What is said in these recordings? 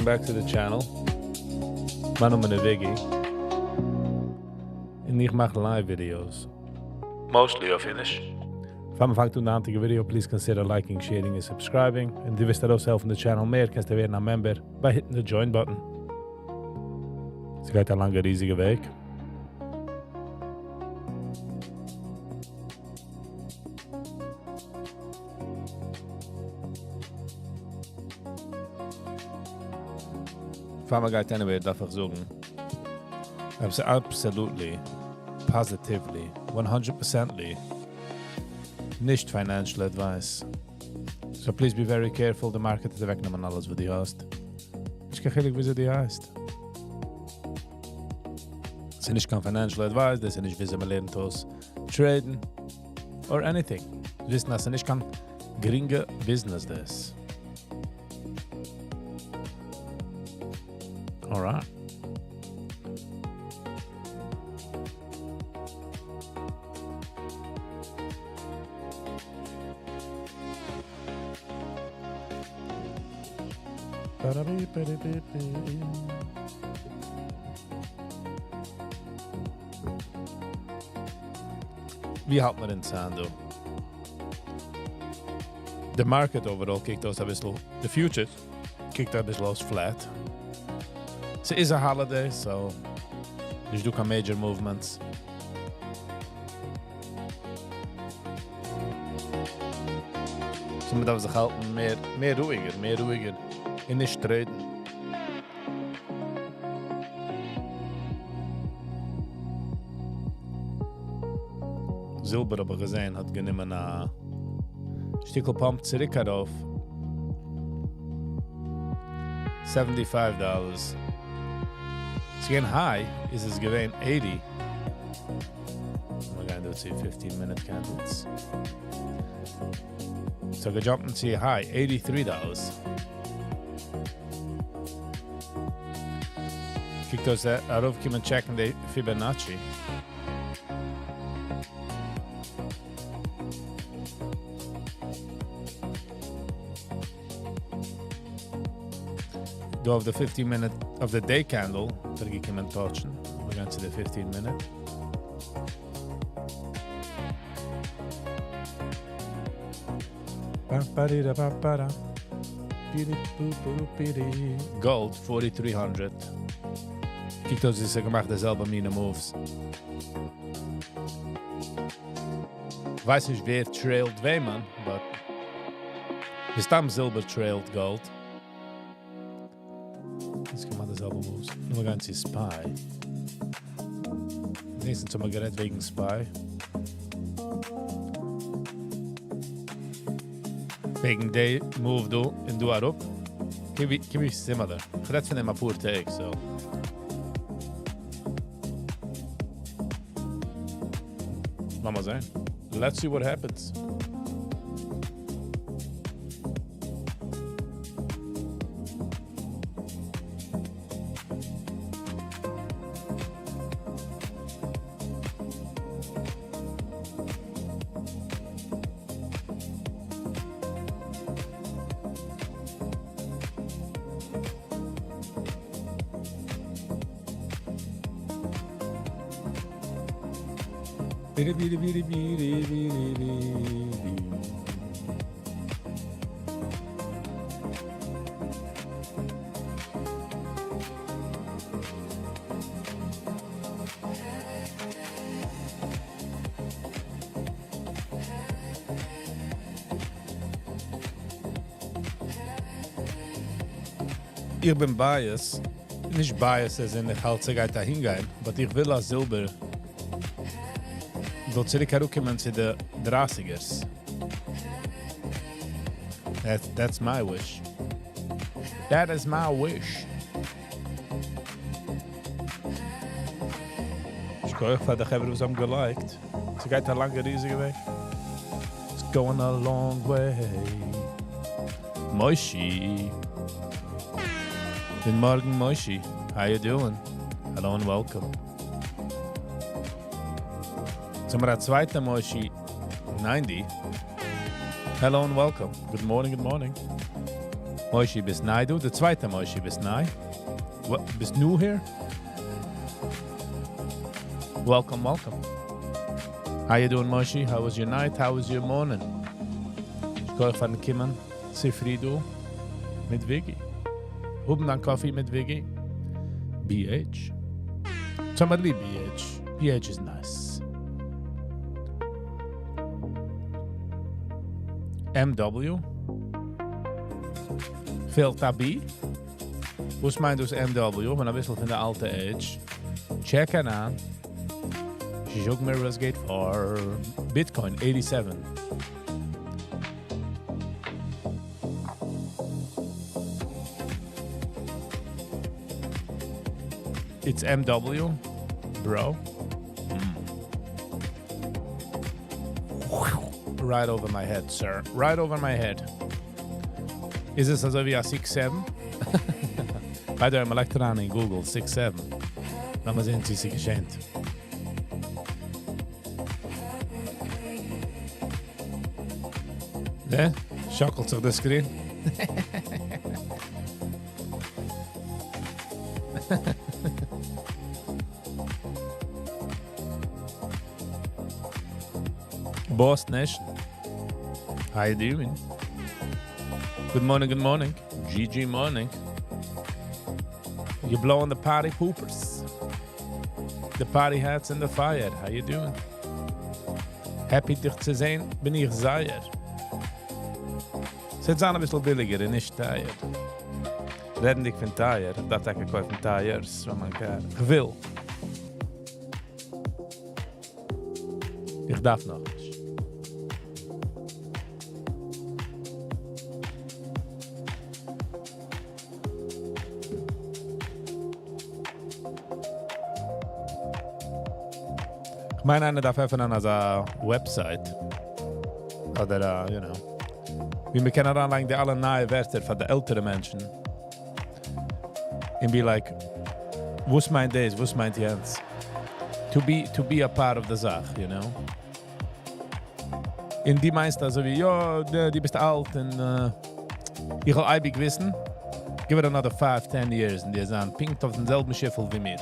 back to the channel. Mijn naam is Viggy. En ik maak live videos. Mostly of Yiddish. Van me to the video, please consider liking, sharing and subscribing. And du wirst zelf in the channel meer, kannst du werden een member by hitting the join button. Es geht ein langer, riesiger Weg. If I'm a guy anyway, darf ich sagen, absolutely, positively, 100%ly, nicht financial advice. So please be very careful, the market is wegnehmen alles, was die hast. Ich kann nicht wissen, die heißt. Das ist nicht kein financial advice, das ist nicht wissen, man lernt aus traden or anything. Wissen, das ist nicht kein geringe Business, das. All right. Wie houdt man in Sando? The market overall kijkt als een beetje, the futures kijkt een beetje als flat. It is a holiday, so you do major movements. So man darf sich halten mehr ruhiger. In nicht treten. Silber aber gesehen hat genommen a Stickelpump zurück auf $75. It's getting high. Is it's given 80. We're going to see 15-minute candles. So we jump and see a high, $83. Kijk dus daarop kunnen checken de Fibonacci. Go of the 15-minute of the day candle. Dat ik hem touchen. We're going to the 15-minute. Gold 4300. Kijk, dat is gemaakt dezelfde mine moves. Weiß nicht, wer trailed wem, man, but we staan silver trailed gold. Let's come out dezelfde moves. Nu we gaan zien Spy. Nächstens haben wir geredet wegen Spy. Wegen der move do in du arop. Can we similar? Ik ga dat van hem voor take, so. Mama zijn. Let's see what happens. Ich bin biased. Nicht biased, als in ich halt sich da hingehen, aber ich will als Silber so zurückkommen zu den 30ers. That's my wish. That is my wish. Ich kann euch vielleicht haben, was am geliked. Sie geht ein langer, riesiger Weg. It's going a long way. Moishi. Good morning, Moishi. How you doing? Hello and welcome. Zum zweiten Moishi 90. Hello and welcome. Good morning, good morning. Moishi, bist neu, du? Der zweite Moishi, bist neu? Bist new here? Welcome, welcome. How you doing, Moishi? How was your night? How was your morning? Ich gehe von den Kindern. Zufrieden mit Viggy. Oben dann Kaffee mit Viggy. BH. Somebody BH. BH is nice. MW. Filter B. Was meint dus MW? Maar dan wissel van de alte age. Check het aan. Joke Mirrors Gate for Bitcoin 87. It's MW, bro. Right over my head, sir. Right over my head. Is this also via 6-7? By the way, I'm electron in Google 6-7. Laat maar zien, is hij geschenkt. Ne? Schokkelt zich de screen. Boss Nation. How you doing? Good morning, good morning. GG morning. You're blowing the party poopers. The party hats and the fire. How you doing? Happy dich zu sehen, bin ich sehr. Zet aan een beetje billiger en niet teuer. Redden ik van teuer. Ik dacht dat ik koop van teuers van elkaar. Gewil. Ik darf nog eens. Ik meine, einer darf even aan onze website. Oder, you know. Wie we kennen aanleggen die alle nieuwe werten van de ältere mensen. En be like, was meint deze, was meint Jens? To be a part of the Sache, you know? En die meint dan zo wie, ja, die bist alt en ich will eibig wissen. Give it another 5-10 years en die zijn pinkt auf denselben Schiffel wie mir.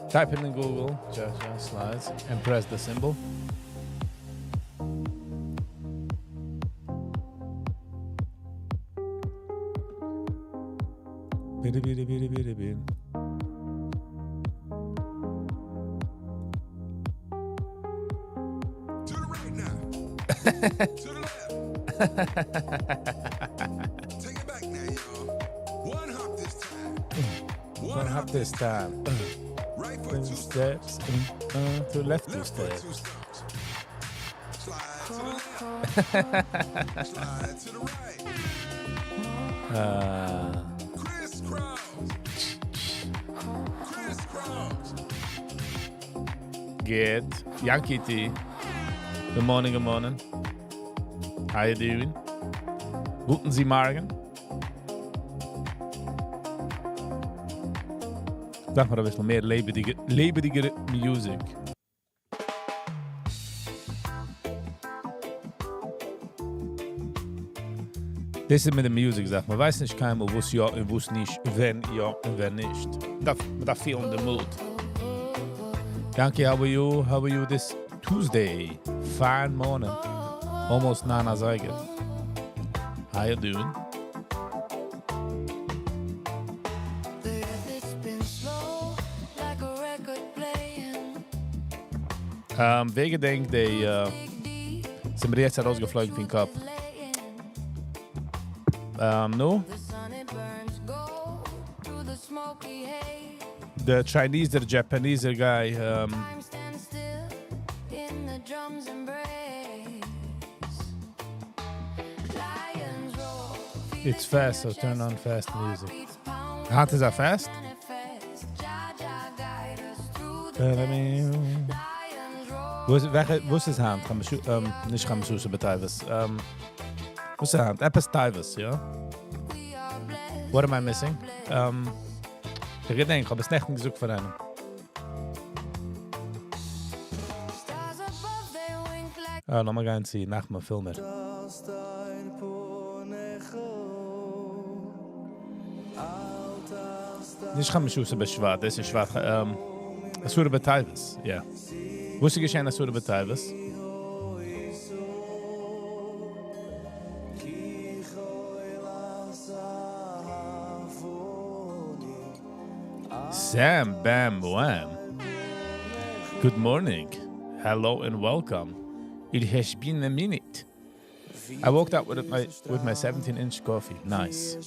Type it in Google, just slides, and press the symbol. Bidi bidi bidi bidi bidi. To the right now. To the left. Take it back now, y'all. One hop this time. One hop this time. Right foot 2 steps. To left 2 steps. Slide to the left. Slide to the right. Crisscross. Crisscross. Good. Yankee T. Good morning, good morning. How you doing? Guten Sie Morgen. Sag maar een beetje meer lebendige music. Das ist mit der Musik, sag man. Weiß nicht keiner, wo es ja und wo es nicht, wenn ja und wenn nicht. Da feel in the mood. Yankee, how are you? How are you this Tuesday? Fine morning. Almost Nana Zeiger. How you doing? Wegen denk die sind mir jetzt rausgeflogen für den Kopf. No? The Chinese, the Japanese guy. It's fast, so turn on fast music. Hand is that fast? Wo ist das Hand? Nicht Ramsusa Betaivis. Wo ist das Hand? Etwas Taivis, ja? What am I missing? Ich denke, ich habe es nicht gesucht von einem. Lass mal gehen sehen, nach dem Filmer. Nicht Chamishuse beschwart, das ist schwach. Asura Betaivis, ja. Wusste geschehen Asura Betaivis? Sam Bam Wham. Good morning. Hello and welcome. It has been a minute. I woke up with my 17-inch coffee. Nice.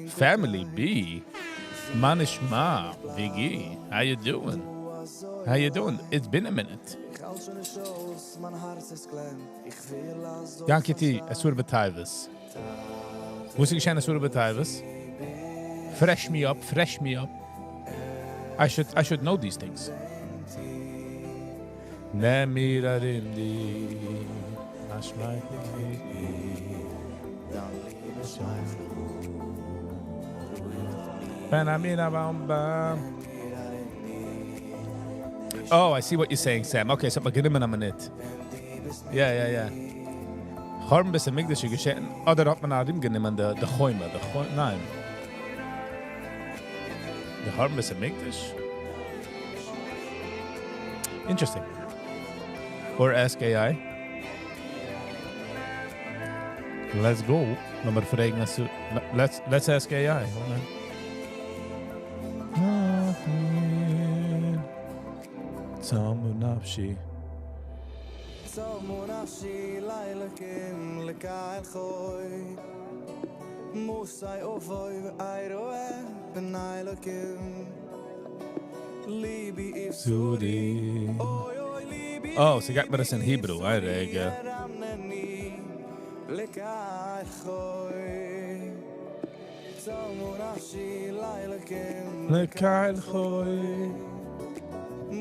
Family B. Manishma. Viggy. How you doing? How you doing? It's been a minute. Yankiti, Asur Betaivis. What's geschehen Asur Betaivis? Fresh me up. I should know these things. Oh, I see what you're saying, Sam. Okay, so begin mit a minute. Yeah. Harm bis Migdash geschehen. Oder hat man Arim genommen, der Choime. Nein. The Harm bis Migdash? Interesting. Or ask AI. Let's go. Nummer fragen us. Let's ask AI. Samu nafshi. Samu nafshi lailakim lekail khoy. Musai ovoy ayroe benailakim. Libi ifsudi. Oh, so got this in Hebrew. I rega.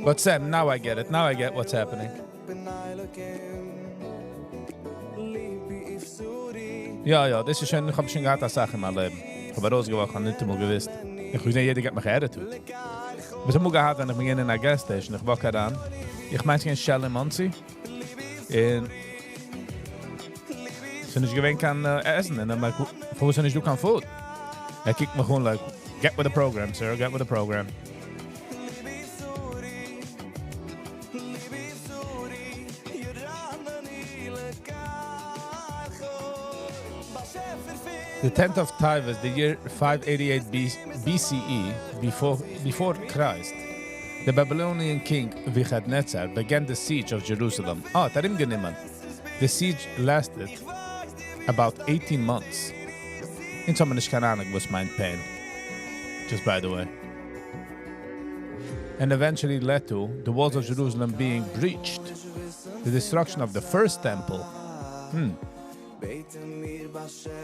What's that? Now I get it. Now I get what's happening. Ja, das ist schön. Ich habe schon gehabt, das Sache in meinem Leben. Ich habe rausgewacht, ich habe nicht einmal gewusst. Ich weiß nicht, jeder geht mich geirrt tut. Aber ich habe gehabt, wenn ich mich in einer Gasstation, ich wache heran. Ich meine, kein Shell im Monsi. Und so nicht gewinnt kann essen. Und dann meine ich, wo nicht du kann Food? Er kijkt me gewoon like, get with the program, sir, get with the program. The 10th of Tavis, the year 588 BCE, before Christ, the Babylonian king Nebuchadnezzar began the siege of Jerusalem. Tarim genommen. The siege lasted about 18 months. In some manish kananig was mein pain. Just by the way. And eventually led to the walls of Jerusalem being breached, the destruction of the first temple.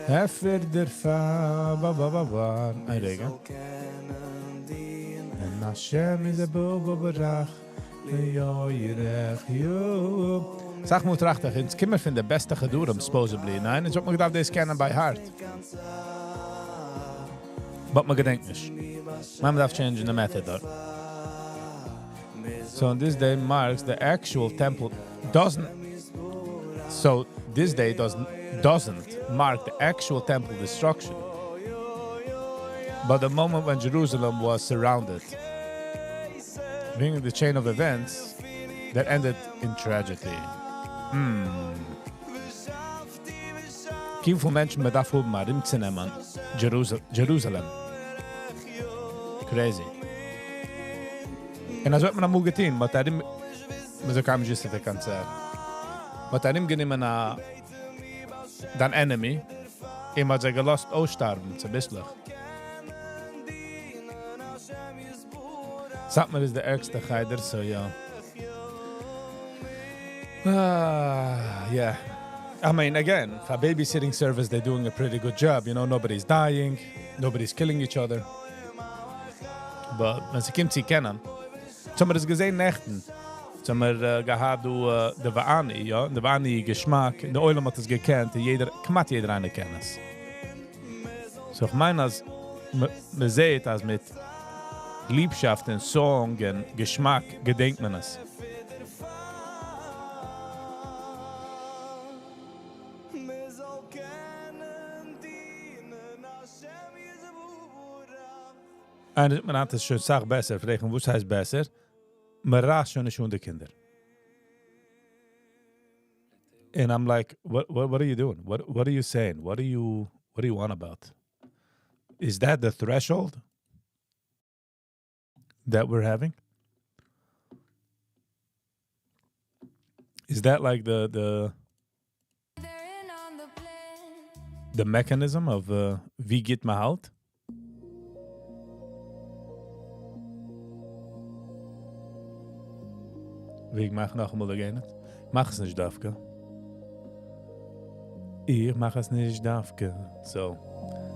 After der fa ba I rega. And Hashem is above barach yo yirech yo. Sag mal trachtig, ins Kimmer von der beste Gedurum, supposedly. Nein, ich hab mir gedacht, das kennen by heart. But man gedenkt nicht. Man darf change the method. So on this day marks the actual temple this day doesn't mark the actual temple destruction, but the moment when Jerusalem was surrounded, being the chain of events that ended in tragedy. Kien veel mensen met afhouden maar in te nemen Jerusalem. Crazy. En als we naar Mugatin, maar daarin, maar zo kan je juist het kan zeggen. Maar daarin genomen naar dan enemy, en maar ze gelost aussterben, ze bisslich. Satmer is de ergste geider, so ja. Yeah. I mean, again, for babysitting service, they're doing a pretty good job. You know, nobody's dying, nobody's killing each other. But when sie kommt, sie kennen. So haben wir das gesehen nächten. So haben wir gehabt, der Waani, ja, der Waani-Geschmack. In der Oilem hat es gekannt, kamat jeder eine kennen es. So ich meine, als man sieht, als mit Liebschaft und Song und Geschmack gedenkt man es. Und man hat es schon gesagt besser, fragen, was heißt besser? Man rast schon die Kinder. And I'm like, what are you doing? What are you saying? What are you on about? Is that the threshold that we're having? Is that like the mechanism of wie geht man halt? Wie ich mach noch einmal again. Ich mach es nicht dafke. Ich mach es nicht dafke. So.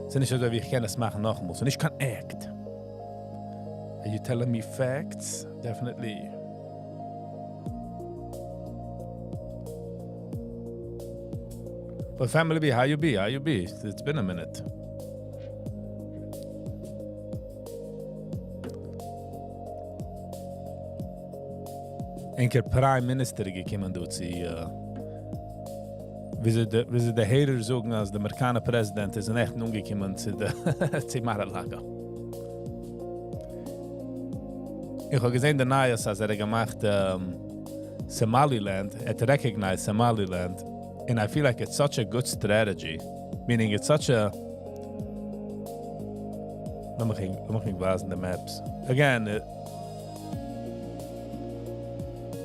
Es ist nicht so, wie ich kann es machen noch einmal. So ich kann act. Are you telling me facts? Definitely. But family B, how you be? How you be? It's been a minute. Enker Prime Minister gekommen dort sie wie sie de Hater sagen, als der Amerikaner Präsident ist echt umgekommen zu der Mar-a-Lago. Ich habe gesehen, der Nayas, als gemacht Somaliland, recognized Somaliland, and I feel like it's such a good strategy. Meaning it's such a... Let me was in the maps. Again,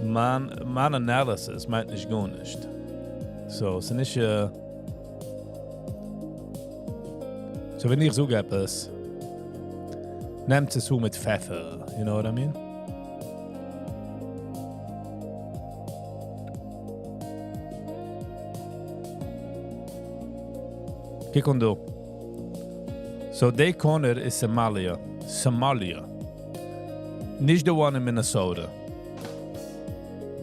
man analysis meint nicht gar nicht. So, es ist nicht... So, wenn ich so etwas... Nehmt es so mit Pfeffer, you know what I mean? Kijk on do. So, the corner is Somalia. Nicht the one in Minnesota.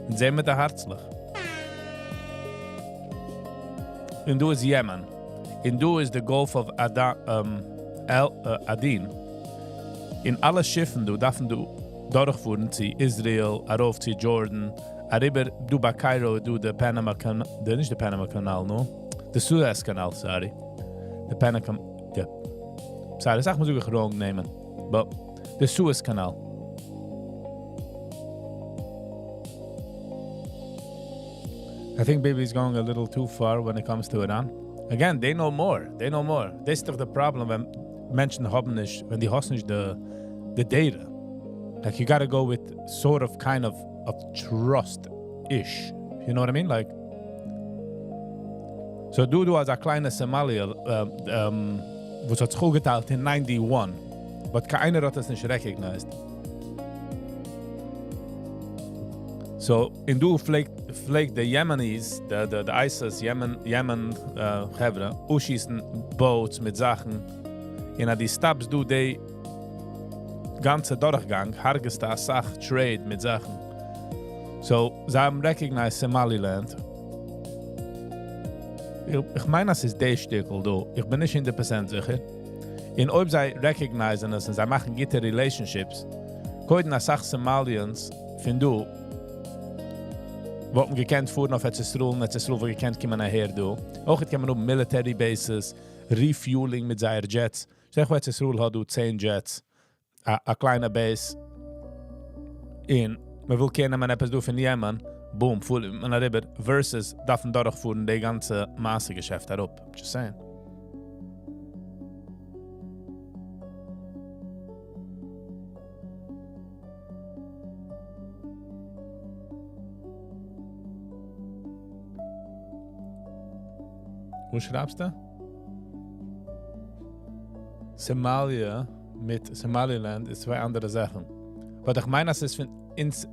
Und sehen wir da herzlich. Und du ist Yemen. Und du ist the Gulf of Aden. In alle Schiffen du darfst du durchfuhren zu Israel, arauf zu Jordan, arriber du bei Cairo, du der Panama Kanal, nicht der Panama Kanal, no? Der Suez Kanal, sorry. The Panama, sorry, sag mal so wrong nehmen. But the Suez Canal. I think baby's going a little too far when it comes to Iran. Again, they know more. Das ist doch the problem, wenn Menschen haben nicht, wenn die hast nicht the data. Like you gotta go with sort of kind of trust-ish. You know what I mean? Like, so du als ein kleiner Somalia, was hat sich geteilt in 91, but keiner hat es nicht recognized. So, in du pflegt the Yemenis, the ISIS, Yemen, Hevra, ausschießen Boats mit Sachen. In die Stabs du die ganze Durchgang, hargest da Sach, Trade mit Sachen. So, sie haben recognized Somaliland. Ich meine, das ist der Stickel, du. Ich bin nicht 100% sicher. In ob sie recognizen es und sie machen gute Relationships, können die Sach Somalians, find du, wo man gekannt fuhren auf Etzisruel, wo gekannt kommen nachher, du. Auch kommen auf Military Bases, Refueling mit seinen Jets. Sag, wo Etzisruel hat du 10 Jets, a kleiner Base. In, man will kennen, man etwas du von Yemen, boom, full man rüber, versus darf man durchfuhren die ganze Massegeschäft herab. Just saying. Wo schreibst du? Somalia mit Somaliland ist zwei andere Sachen. Was ich meine, das ist von ins...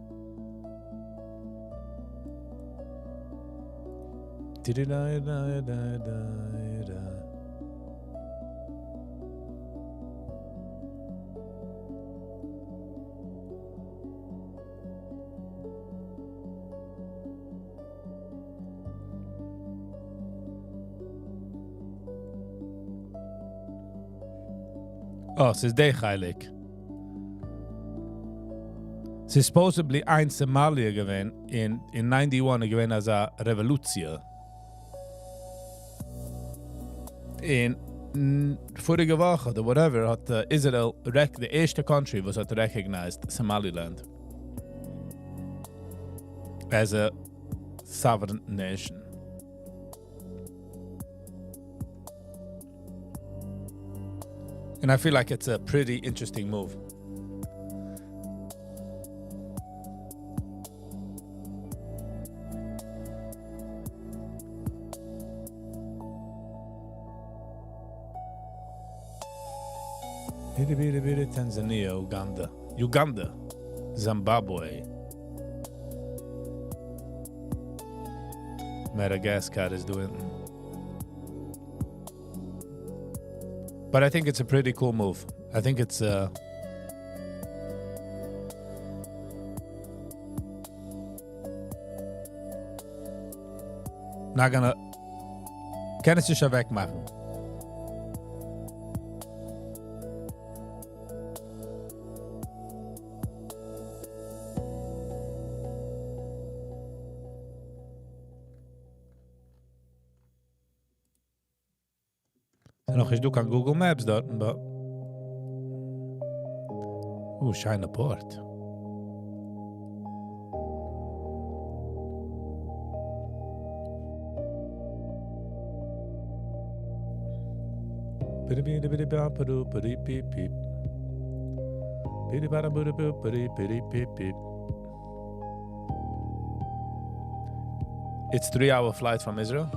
Oh, es ist der heilig. Es ist supposedly ein Somalia gewesen in 91 gewesen als eine Revolution. In vorige Woche oder whatever hat Israel the erste country was hat recognized Somaliland as a sovereign nation. And I feel like it's a pretty interesting move. Tanzania, Uganda, Zimbabwe, Madagascar is doing. But I think it's a pretty cool move. I think it's not gonna. Kann es sich ja wegmachen. Nog eens doe ik aan Google Maps dat, maar... Oeh, China Port. It's 3-hour flight from Israel.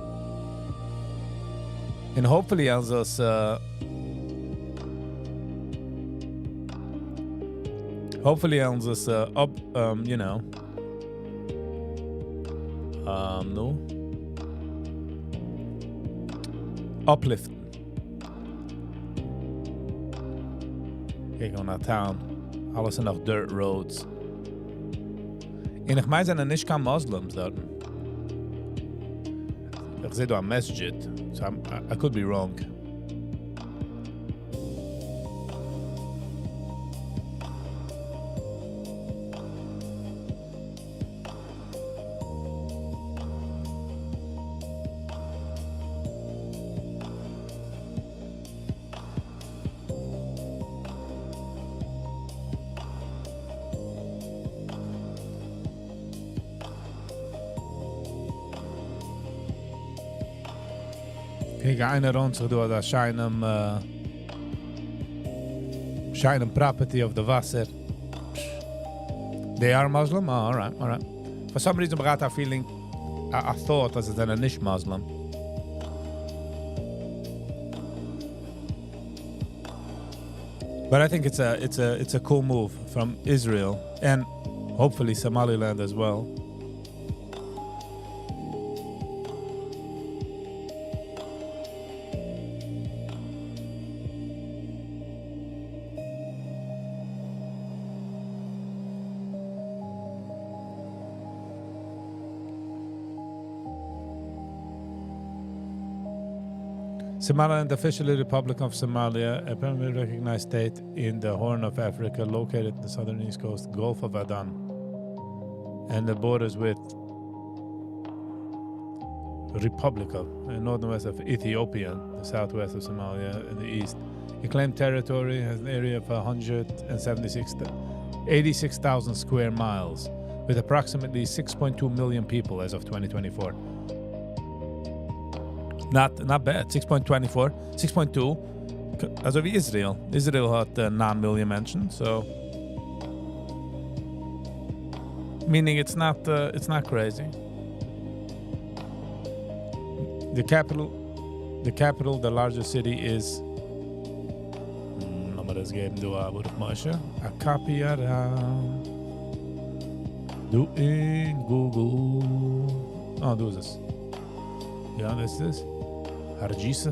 And hopefully on this up no upliften. Kijk gewoon naar town. Alles zijn nog dirt roads. En ik mij zijn er niet geen moslims daar. Ik zit door een masjid. So I could be wrong. Ik ga een rond zich door dat shine property of the wasser. They are Muslim? Oh, all right. For some reason, I got a feeling, I thought that they're not Muslim. But I think it's a cool move from Israel and hopefully Somaliland as well. Somaliland, officially Republic of Somalia, a permanently recognized state in the Horn of Africa, located in the southern east coast, Gulf of Aden, and the borders with Republic of northern west of Ethiopia, the southwest of Somalia, in the east. It claimed territory has an area of 86,000 square miles, with approximately 6.2 million people as of 2024. Not bad. 6.24, 6.2. As of Israel. Israel had 9 million mentioned, so meaning it's not crazy. The capital, the largest city is. Nummers geben du aber Masche. A copy around. Do in Google. Oh, do this. Yeah, that's this. Hargeisa.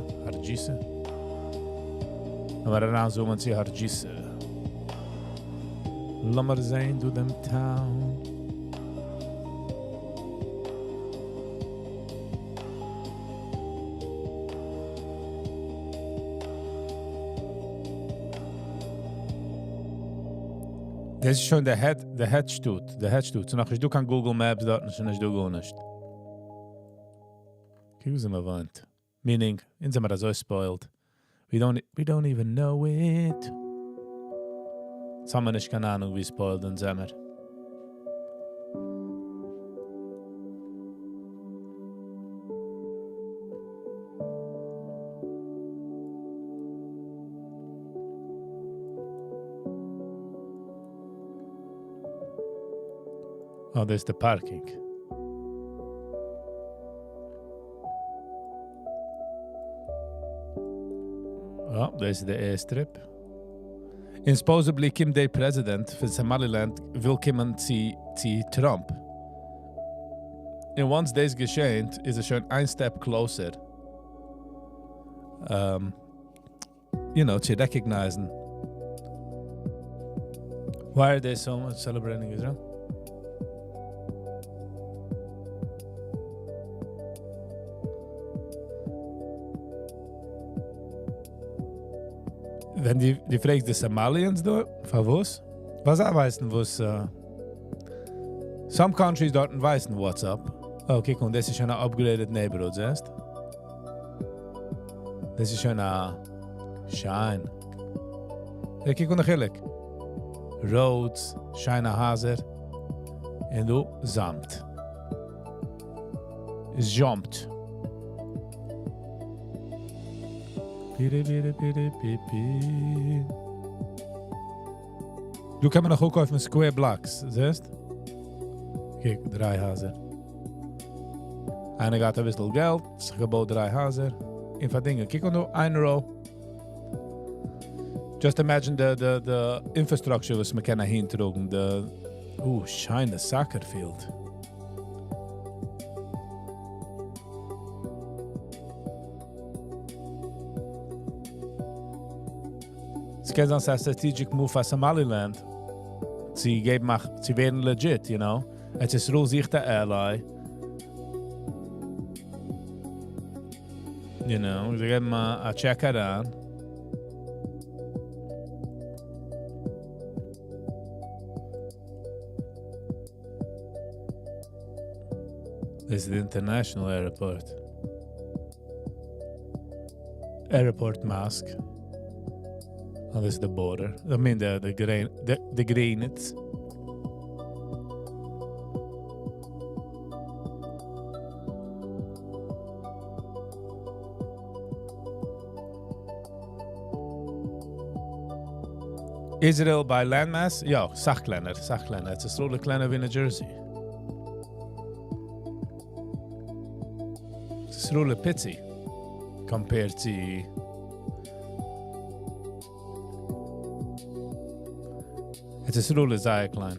Maar daarna zo mensen Hargeisa. Laat maar zijn, doe them town. Dit is schon de headstoot. Zo nog eens doe aan Google Maps dat en zo nog doe niet. Kijk hoe ze me want. Meaning, in ze maar zo spoiled. We don't even know it. Jetzt haben wir nicht keine Ahnung, wie spoiled und sind wir. Oh, das ist der Parking. Oh, das ist der erste Trip. En supposedly Kim de president for Somaliland will kommen zu Trump. And once this geschehen, ist er schon ein Step closer. To recognizing. Why are they so much celebrating Israel? Wenn die fragst die Somalians da, von was? Was auch weißen, was... some countries dort weißen, what's up. Oh, kijk, und das ist schon ein upgraded neighborhood, siehst? Das ist schon ein... Shine. Ja, kijk, und achillig. Roads, shine Haser. Und du, Samt. Jumpt. Du kann man noch auch kaufen Square Blocks, siehst? Kijk, 3 Haser. Einer hat ein bisschen Geld, sich gebaut 3 Haser. In van dingen. Kijk, nur 1 row. Just imagine the infrastructure was man kann hintrugen. Shine the soccer field. Es kann sein, ein strategic move für Somaliland. Sie werden legit, you know. Es ist ruhig sich der Ally. You know, sie geben mal einen Checker an. This is the international airport. Airport mask. Oh, this is the border. I mean the grenades. Israel by landmass? Ja, sag kleiner. Het is een kleiner wie New Jersey. Het is een pitsy compared to... Het is een zeer klein.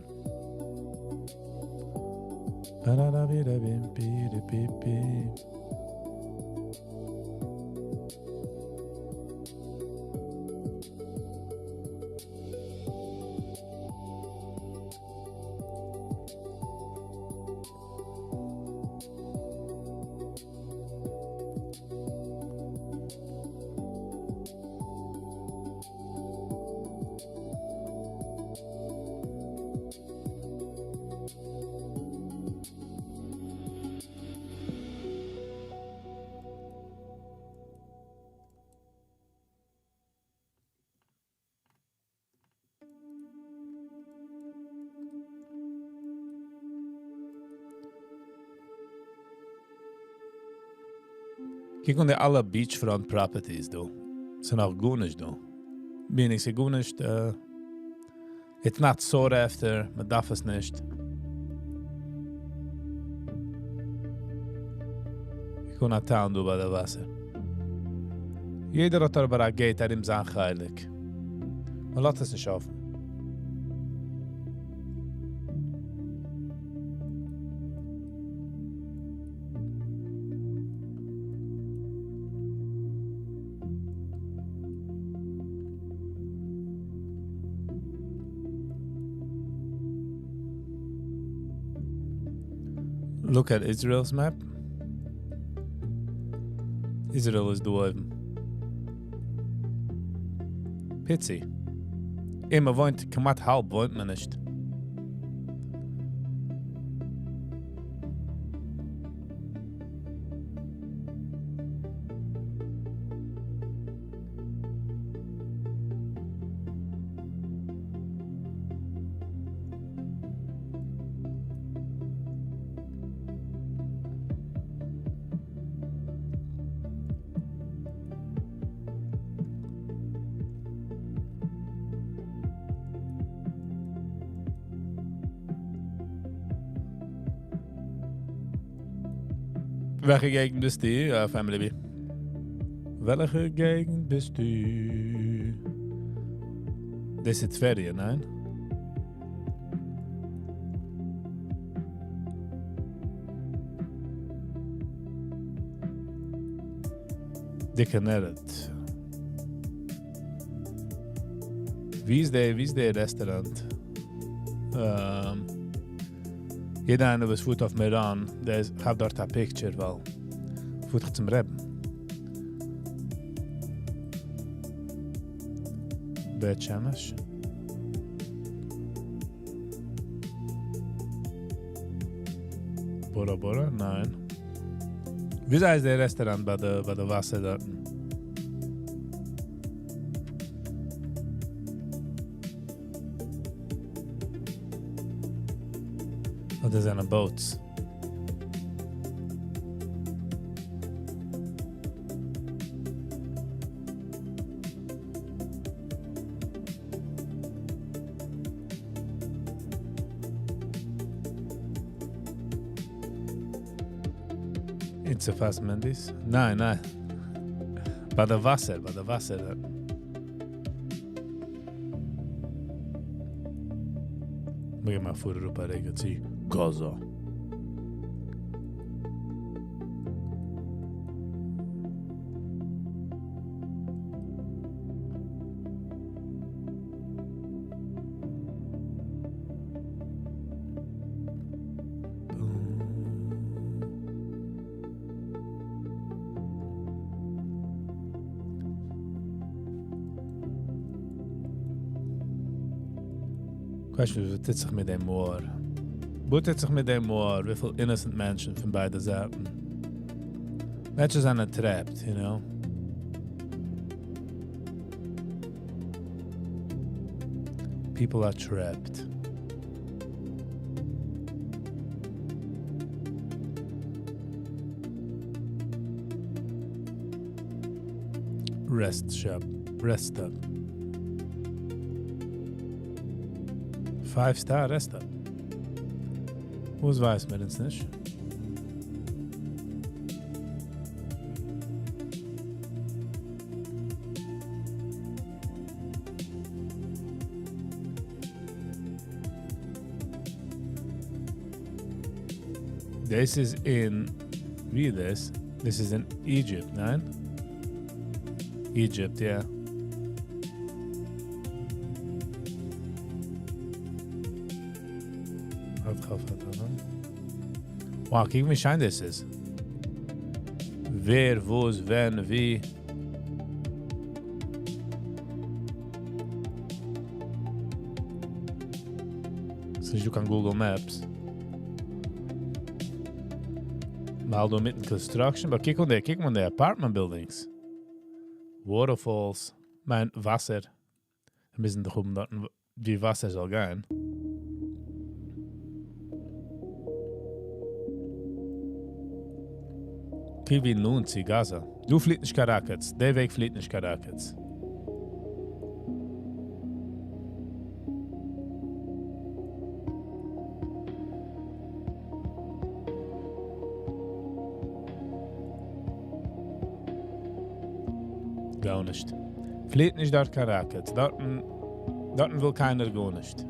Kijk onder alle beachfront properties, do. Zijn ook goed, do. Meaning, ze goed is, it's not sought after, maar darf es nicht. Ik ga naar town, do, bij de Wasser. Jeder hat aber ein Gate, ihm sein heilig. Man lässt es nicht offen. Look at Israel's map. Israel is doing Pitsy. Immer wohnt, kamat halb wohnt man nicht. Welche Gegend bist du, Family B? Welche Gegend bist du? Das ist Ferien, nein? Dikke Nerd. Wie ist der Restaurant? Jeder einer, was voet auf Meran, der hat dort ein Picture, weil voet ich zum Reben. Bet Shemesh. Bora Bora? Nein. Wie ist der Restaurant bei der Wasser dort? Oder sind Boats? Nicht so fast, Mandis? Nein. Bei der Wasser. Moet je maar voor de roepa rekenen, zie. Gaza. Weißt du, was tut sich mit dem Moor? Was tut sich mit dem Moor? Wie viele innocent Menschen von beiden Seiten? Menschen sind trapped, you know? People are trapped. Rest stop. 5-star Rest stop. Was weiß man jetzt nicht? This is in, wie this? This is in Egypt, nein? Egypt, yeah. Wow, kijk wie shine this is. Wer, wo's, wenn, wie. Sinds je kan Google Maps. Maar door met construction, maar kijk on the apartment buildings. Waterfalls. Mijn Wasser. We müssen doch dat wie Wasser soll gaan. Kijk wie lohnt sie Gaza. Du fliegt nicht Caracas. Der Weg fliegt nicht Caracas. Gar nicht. Fliegt nicht dort Caracas. Dort will keiner gar nicht.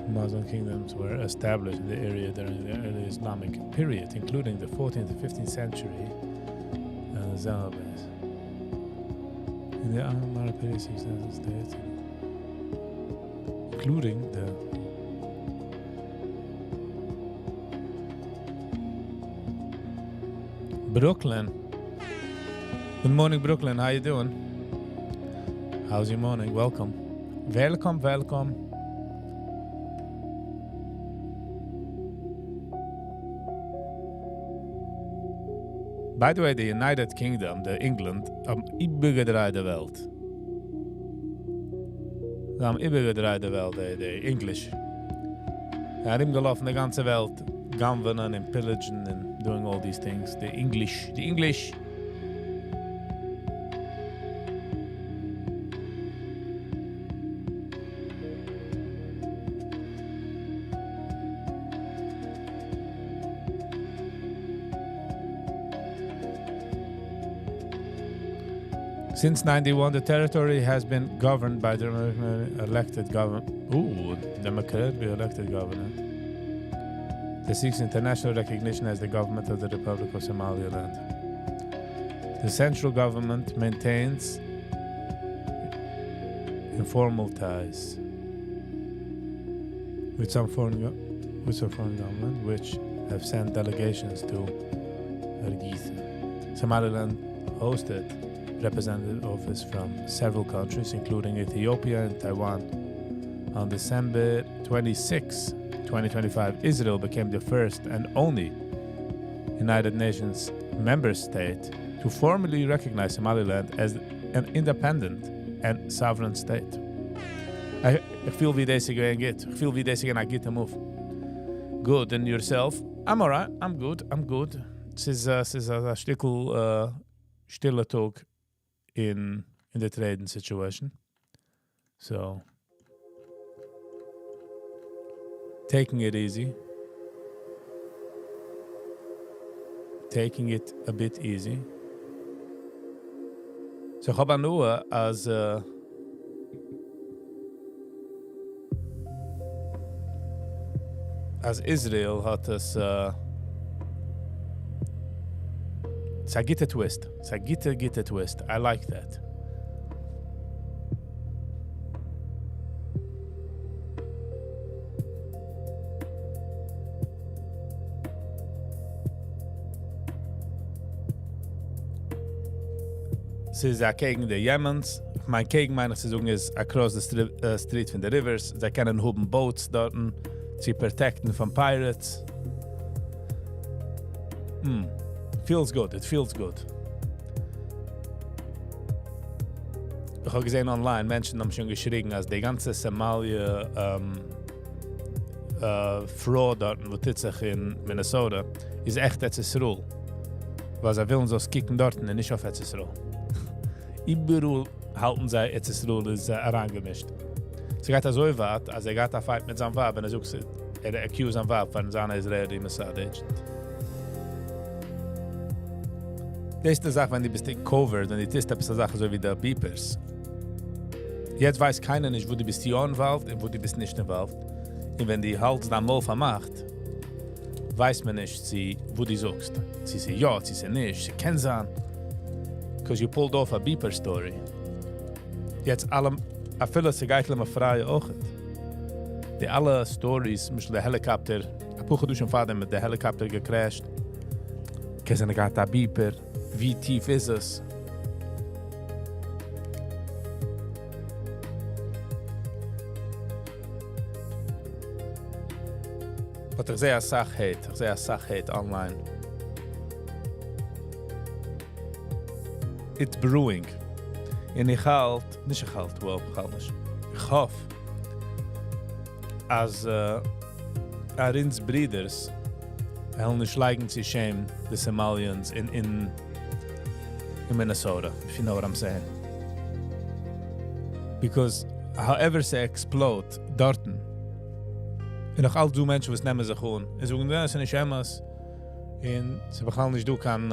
Muslim kingdoms were established in the area during the early Islamic period, including the 14th and 15th century and the Zalabas. In the Arab period, 6,000 states, including the Brooklyn. Good morning, Brooklyn. How you doing? How's your morning? Welcome. Welcome. By the way, the United Kingdom, the England, am übergedreide Welt. Am übergedreide Welt, the English. Ja, die gelaufen die ganze Welt, gamben and pillagen and doing all these things. The English. Since 91, the territory has been governed by the elected government. Democratically elected government. That seeks international recognition as the government of the Republic of Somaliland. The central government maintains informal ties with some foreign government, which have sent delegations to Hargeisa. Somaliland hosted representative office from several countries, including Ethiopia and Taiwan. On December 26, 2025, Israel became the first and only United Nations member state to formally recognize Somaliland as an independent and sovereign state. Ik feel wie deze going get. Ik feel wie deze going get move. Good, and yourself? I'm alright. I'm good. Het is een stukkel stille talk in the trading situation. So, taking it easy. Taking it a bit easy. So, ik heb nu als Israel had es it's a gitte twist. It's a gitte twist. I like that. Sie ist gegen die Yemens. Mein gegen meine Saison ist across the street from the rivers. Sie können hoben boats dort, sie protecten von pirates. Feels good. It feels good. Ich habe gesehen online, Menschen haben schon geschrien, als die ganze Somalia Fraud dort, wo sich in Minnesota, ist echt Etzisruel. Weil sie wollen so kicken dort und nicht auf Etzisruel. Überall halten sie Etzisruel ist herangemischt. Sie geht so weit, als geht fight mit seinem Wab, und sucht accuse seinem Wab von seiner Israeli Mossad agent. Das ist die Sache, wenn du bist covered und die ist eine Sache so wie die Beepers. Jetzt weiß keiner nicht, wo du bist hier involviert und wo du bist nicht involviert. Und wenn die Hals dann mal vermacht, weiß man nicht, wo du suchst. Sie sagt ja, sie sagt nicht, sie kennt sie an. Because you pulled off a Beeper story. Jetzt allem, a viele sich eigentlich mal freie auch. Die alle Stories, mit der Helikopter, a Puche durch den Vater mit der Helikopter gecrashed. Kennen sie gerade a Beeper. Wie tief ist es? Aber ich sehe eine Sache online. It's brewing. Und ich hoffe, als Arins Brüders nicht liken sie shame the Somalians in Minnesota, if you know what I'm saying. Because however they explode dorten, und noch all die Menschen, die nehmen sich an, und sagen, das sind nicht Emmas, und sie bekommen nicht du kann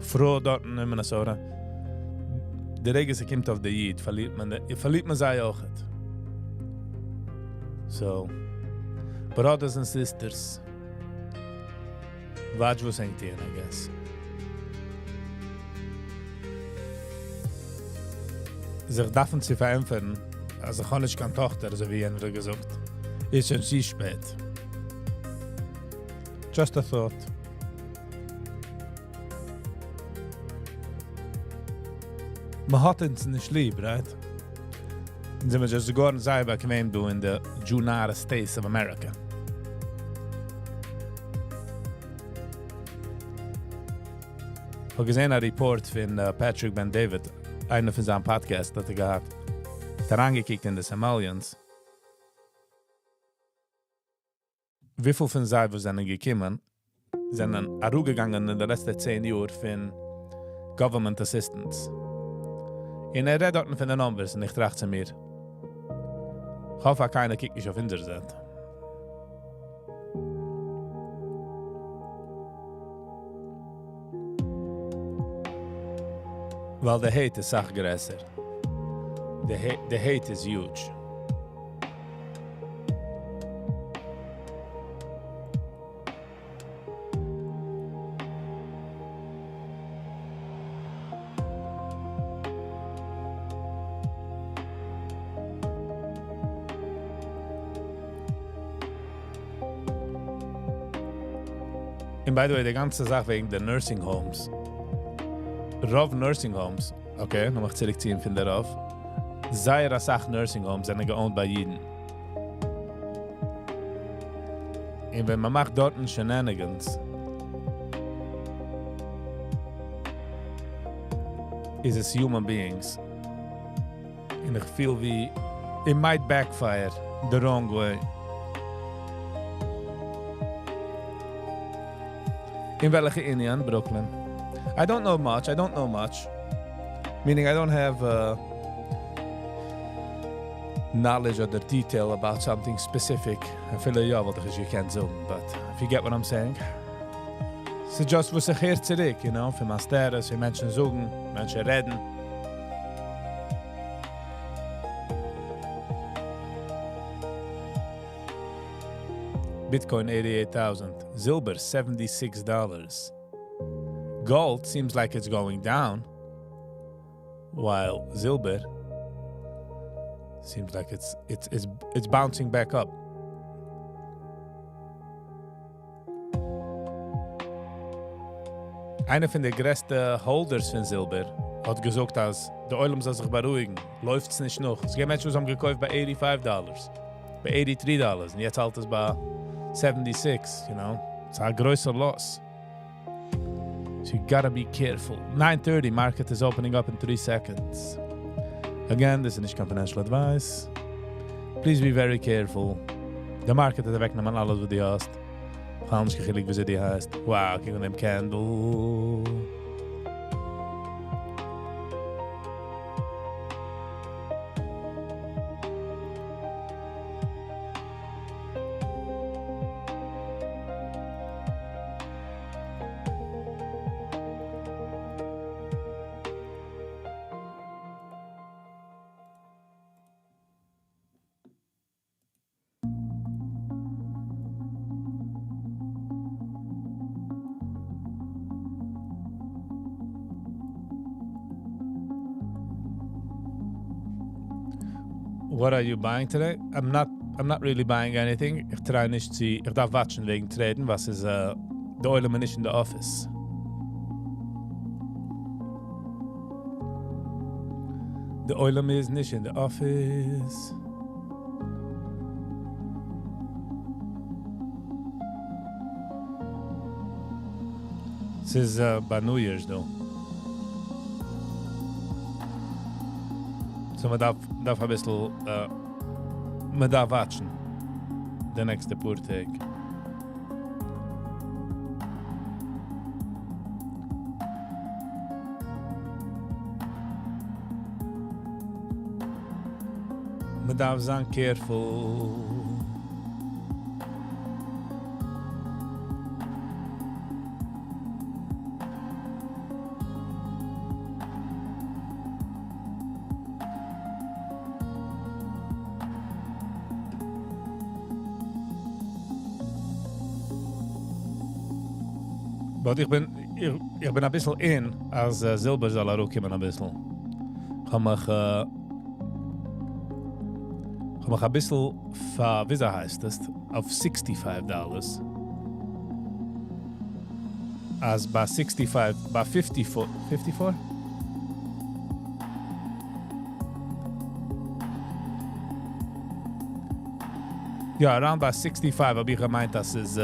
froh dorten in Minnesota. Der Regen, sie kommt auf die Jid, verliert man sie auch. So, brothers and sisters, watch was hängt hier, I guess. Sich dürfen sie verämpfen, also ich habe nicht keine Tochter, so wie jemand gesagt. Ist schon sehr spät. Just a thought. Man hat uns nicht lieb, right? Und sind wir just sogar in Cyber gemein du in the United States of America. Ich habe gesehen einen Report von Patrick Ben David, einer von seinem Podcast, das gehabt. Der angekickt in die Somalians. Wie viel von sie, die sind gekommen, sind dann gegangen in den letzten 10 Jahren von Government Assistance. Und redet dort von den Numbers und ich dachte mir, ich hoffe, keiner kickt nicht auf unser Seite. Well, the hate is sach größer. The hate is huge. And by the way, die ganze Sache wegen der Nursing Homes. Rauf Nursing Homes, okay, noch mal zurückziehen von darauf. Zaira Sach Nursing Homes sind geowned bei Jiden. Und wenn man macht dort Shenanigans, is es human beings. Und ich feel wie it might backfire the wrong way. In welche Indian, Brooklyn? I don't know much. Meaning I don't have knowledge or the detail about something specific. I feel ja, wat you can't zoom, but if you get what I'm saying. So just was ich hier zurück, you know, für Masteres, für Menschen suchen, Menschen reden. Bitcoin $88,000, silver $76. Gold seems like it's going down, while silver seems like it's bouncing back up. Einer von den größten Holders von Silber hat gesagt, dass der Oilem soll sich beruhigen. Läuft es nicht noch. Es gibt Menschen, die haben gekauft bei $85, bei $83 und jetzt halt es bei 76, you know. It's a größer loss. So you gotta be careful. 9:30, market is opening up in 3 seconds. Again, this is nicht financial advice. Please be very careful. The market is wegnehmen alles, was du hast. Ganz gechillig, wie sie die heißt. Wow, kick on them candle. What are you buying today? I'm not really buying anything. Ich try nicht zu, ich darf watchen wegen Traden, was ist, der Oilem nicht in the office. The Oilem is nicht in the office. Es ist bei New Year's, though. So man darf ein bisschen, man darf watchen. Der nächste Purtag. Man darf sein careful. Aber ich bin ein bisschen in, als Silber soll auch kommen ein bisschen. Ich habe mich ein bisschen, wie heißt das, auf $65. Als bei 65, bei 54? Ja, around bei 65 habe ich gemeint, dass es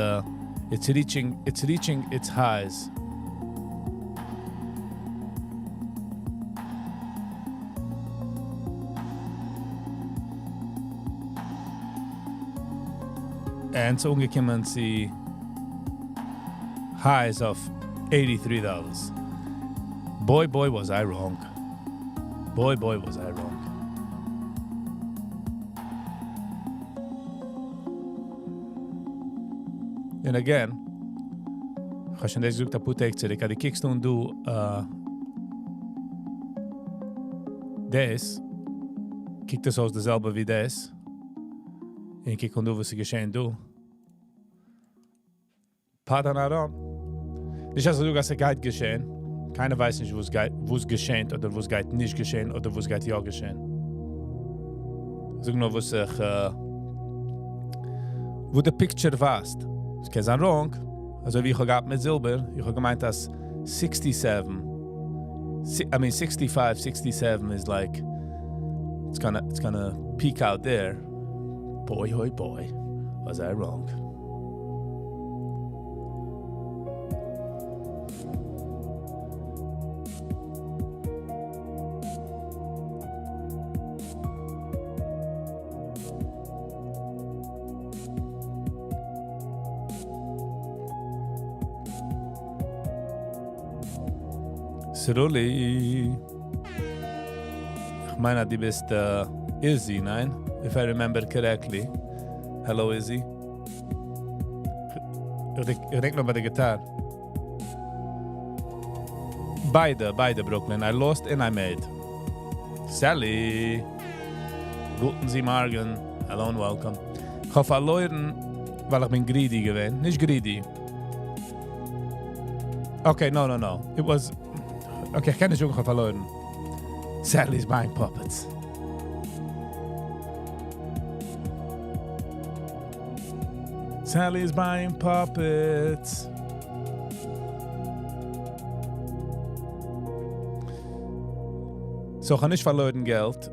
it's reaching its highs. And so umgekommen sie highs of $83. Boy, was I wrong. Boy, was I wrong. And again, ich habe schon das gesagt, die kickst du Des, kijkt dus aus dezelfde wie des. En kijk hoe was geschehen du. Pardon Aaron. Nicht also du, dass geht geschehen. Keiner weiß nicht, was geschehen oder was geht nicht geschehen oder was geht ja geschehen. Sag nur, was ich, wo der Picture warst. Es kann sein wrong. Also wie ich gehabt mit Silber, ich habe gemeint, dass 65, 67 is like, it's gonna peak out there. Boy, hoi boy, was I wrong? Siruli. Ich meine, du bist Izzy, nein? If I remember correctly. Hello, Izzy. Ich denk noch bei der Gitarre. Beide, Brooklyn. I lost and I made. Sally. Guten Sie Morgen. Hello and welcome. Ich habe verloren, weil ich bin greedy gewesen. Nicht greedy. Okay, no. It was... Okay, ich kann nicht sagen, ich habe verloren. Sally's buying puppets. Sally's buying puppets. So, ich habe nicht verloren Geld,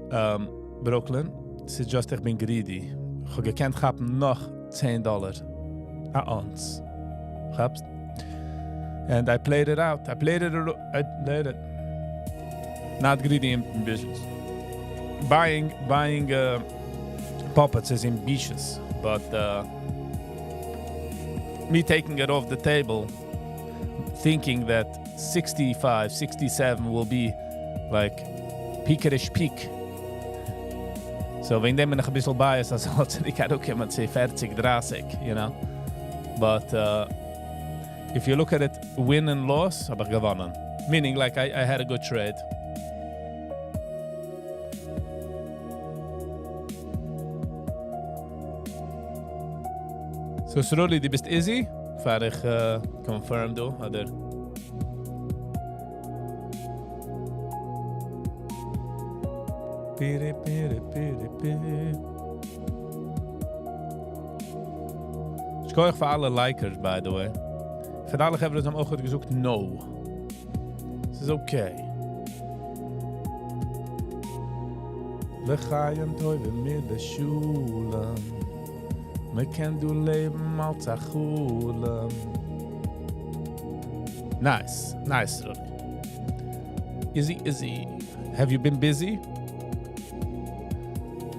Brooklyn. Es ist just, ich bin greedy. Ich habe gekannt, ich habe noch $10 an uns. Gabst? And I played it out. I played it. Not greedy ambitious. Buying puppets is ambitious, but me taking it off the table, thinking that 65, 67 will be like peakerish peak. So wenn dem noch ein bisschen bias, also ich kann auch jemand say 40, 30, you know. But if you look at it, win and loss, habe ich gewonnen. Meaning, like, I had a good trade. So, Sroli, du bist easy? Fahr ich confirm, du, oder? Ich gehe euch für alle Likers, by the way. Für alle hebben we ook gezocht, no. Het is oké. Lechaim toiven mit de Schulen. Me can do leben als a Chulen. Nice, Really. Easy. Have you been busy?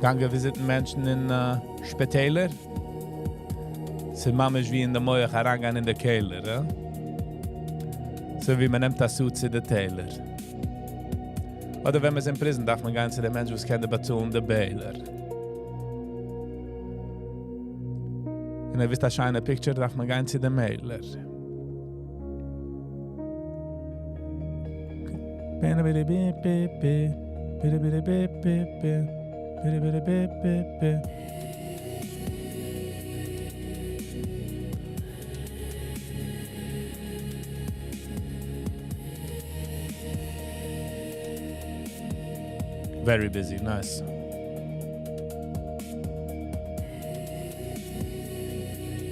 Gange visiten Menschen in Spitäler? Sie mamisch wie in der Moje herangan in der Keller, eh? So wie man nimmt das Suit zu der Taylor. Oder wenn man in Prison darf man gehen zu den Menschen, was kennt der Batun, der Baylor. Und wisst das scheine Picture, darf man gehen zu den Mailer. Very busy, nice.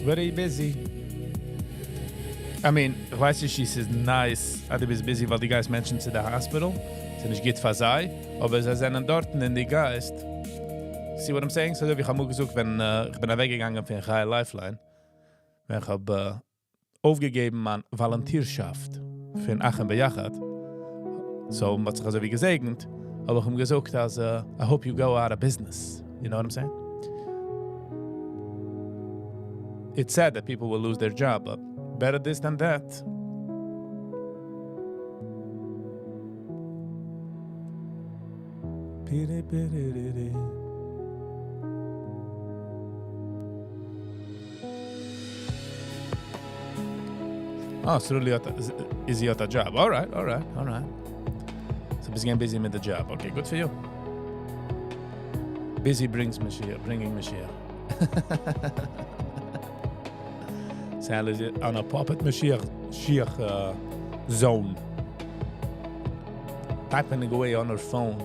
Very busy. I mean, ich weiß nicht, es ist nice, du bist busy, weil die Geist Menschen zu der Hospital sind nicht geht versei, aber sie sind dort in die Geist. See what I'm saying? So, ich habe mir gesagt, wenn ich bin weggegangen für eine Lifeline, wenn ich habe aufgegeben an Volontärschaft für ein Achen Bejachat. So, was ich also wie gesegnet, aber ich habe gesagt, dass I hope you go out of business. You know what I'm saying? It's sad that people will lose their job, but better this than that. Oh, so really is he at a job? All right. So bist getting busy with the job. Okay, good for you. Busy brings Mashiach, bringing Mashiach. Sally is on a puppet Mashiach zone. Typing away on her phone.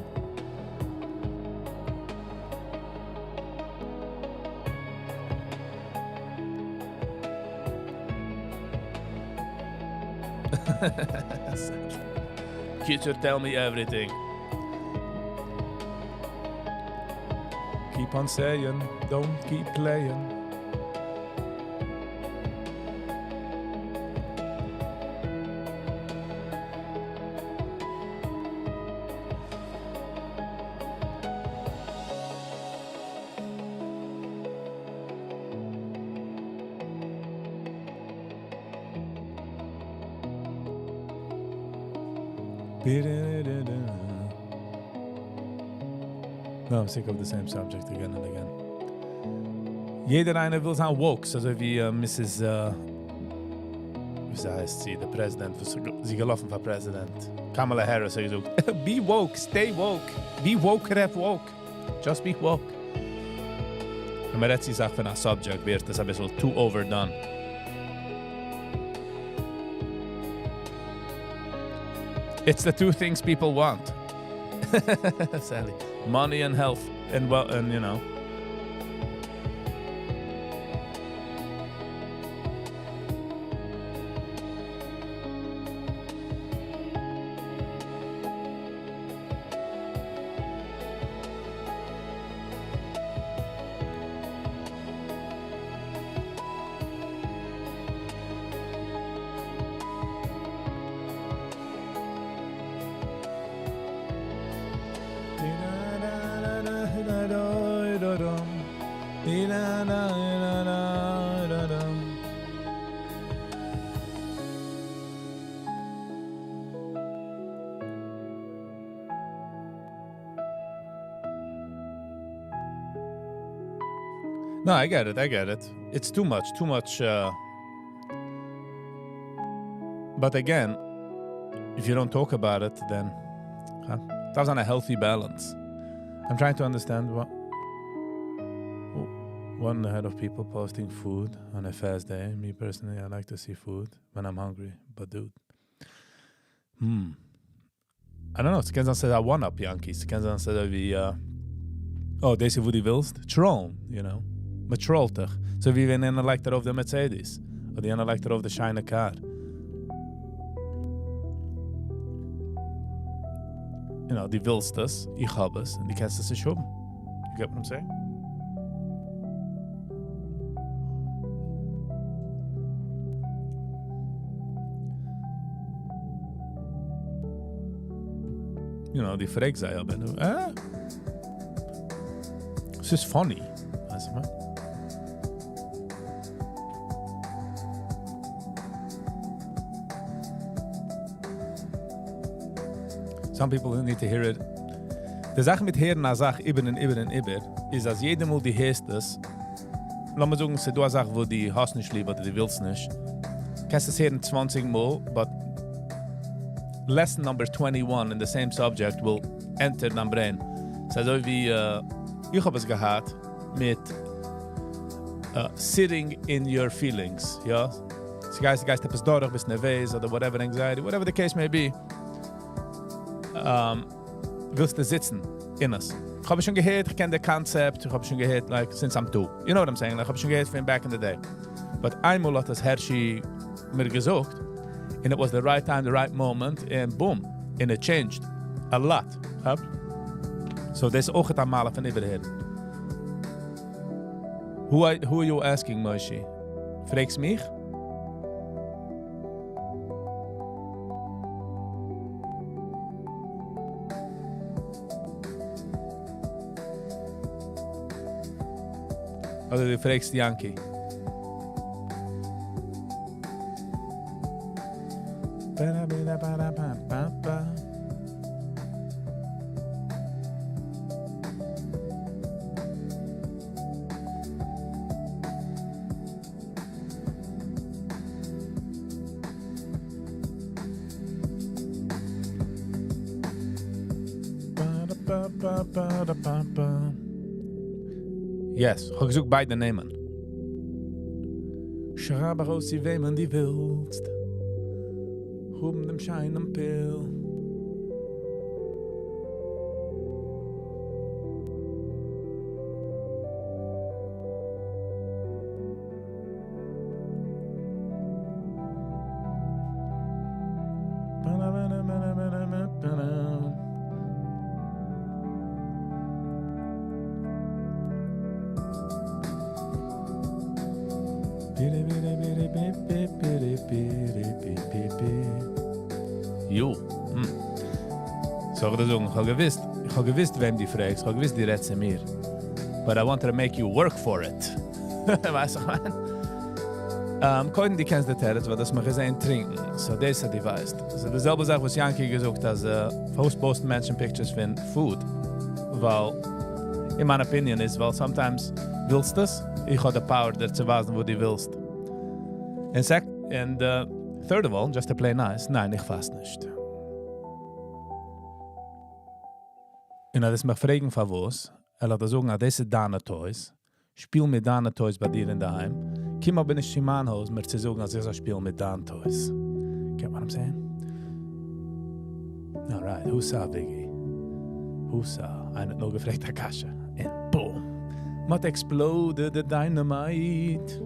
Future, tell me everything. Keep on saying, don't keep playing. No, I'm sick of the same subject again and again. Jeder eine will sein woke, also wie Mrs. Wie heißt sie, der Präsident, sie gelaufen war Präsident. Kamala Harris hat gesagt, be woke, stay woke, be woke, rap woke, just be woke. Und man redet sich auch von einem Subject, wird das ein bisschen too overdone. It's the two things people want. Sally. Money and health and well, and you know. No, I get it. It's too much. But again, if you don't talk about it, then that's on a healthy balance. I'm trying to understand what one ahead of people posting food on a fast day. Me personally, I like to see food when I'm hungry. But dude, I don't know. Het kan dan zeggen one-up Yankees. Het kan dan zeggen wie, deze voor die wilst. Trollen, you know. Maar trollt toch. Zo wie we een lijkt er op de Mercedes. Of die ene lijkt er op de shine car. You know, die willst das, ich hab es, und die kannst es nicht haben. You get what I'm saying? You know, die Frage sei aber nur, es ist funny, weißt du mal? Some people need to hear it. Die Sache mit Hören eine Sache über und über ist, dass jedem Mal die hörst es. Lass mal sagen, du eine Sache, wo die hast nicht lieb oder die willst nicht. Kannst es hören 20 Mal, but lesson number 21 in the same subject will enter dein brain. So wie, ich habe es gehabt mit sitting in your feelings, ja? So guys etwas durch, bist nervös oder whatever anxiety, whatever the case may be. Willst du sitzen in es. Ich habe schon gehört, ich kenne das Konzept, ich habe schon gehört, like, since I'm 2. You know what I'm saying? Like, ich habe schon gehört from back in the day. But einmal hat das Herrschi mir gesagt, and it was the right time, the right moment, and boom, and it changed a lot. Huh? So this is ook het aanmalen van überheen. Who are you asking, Moshe? Fragst mich? Oder du fragst Yankee? Yes, ich habe gesucht beide nehmen. Schraub aus, wem die willst. Hoben dem Schein am Pill. Jo. So ich sagen, ich habe gewusst, wem die fragst, ich habe gewusst, die redet zu mir. But I wanted to make you work for it. Weißt du, man? Koiden, die kennst du das, weil das mal gesehen trinken. So, das ist die weißt. So, dasselbe Sache, was Yankee gesagt hat, most posten Menschen Pictures von Food. Weil, in meiner Opinion ist, weil sometimes willst du das, ich habe die Power, der zu wissen, wo du willst. And third of all, just to play nice, nein, ich fast nicht. Und das mich fragen von was, hat sagen, das ist deine Toys, spiel mit deine Toys bei dir in der Heim, komm aber nicht in mein Haus, mir zu sagen, als ich spiel mit deine Toys. Get what I'm saying? Alright, who saw Viggy? Who saw? Einer hat noch gefragt, Akasha. And boom! Mat exploded the dynamite.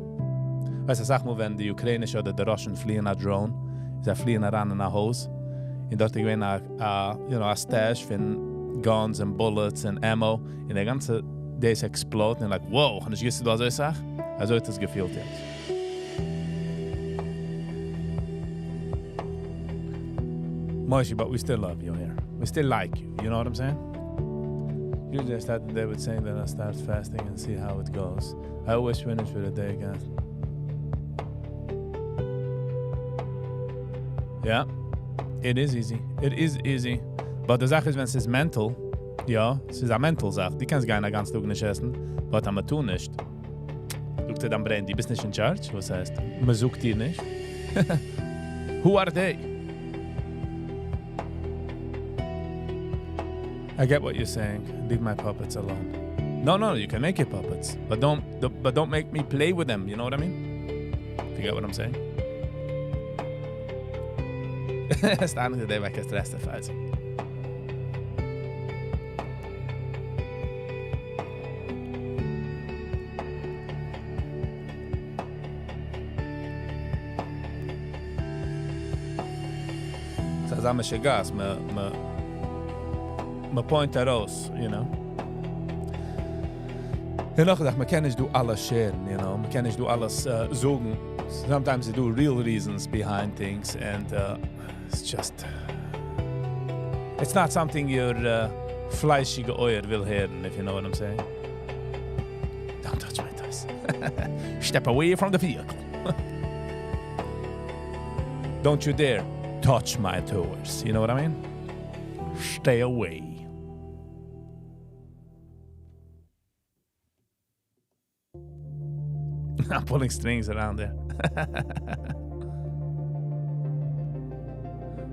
Weißt du, sag mal, wenn die Ukrainische oder die Russen fliehen nach Drone, sie fliehen ran in ein Haus, und dort gewinnt a stash von guns and bullets and ammo, und der ganze Ding explodiert, und like, wow, und ich wusste, was ich sag? Also hat das gefühlt jetzt. Moishi, but we still love you here. We still like you, you know what I'm saying? Usually I start the day with saying that I start fasting and see how it goes. I always finish with a day, guys. Ja, it is easy. It is easy. But die Sache ist, wenn es ist mental, ja, es ist eine mental Sache. Die kannst gar nicht ganz Tag nicht essen, aber man tut nicht. Sagt er dann, Brain, die bist nicht in charge? Was heißt? Man sucht die nicht. Who are they? I get what you're saying. Leave my puppets alone. No, you can make your puppets, but don't make me play with them. You know what I mean? You get what I'm saying? Staan er de wekker stress te feit. Zusammen gas, me point raus, you know. En nog gedacht, me kan niet doen alles sharen, you know. Me kan niet doen alles zoeken. Sometimes you do real reasons behind things, and it's just... It's not something your fleischige Ohr will hören, if you know what I'm saying. Don't touch my toys. Step away from the vehicle. Don't you dare touch my toys, you know what I mean? Stay away. I'm pulling strings around there.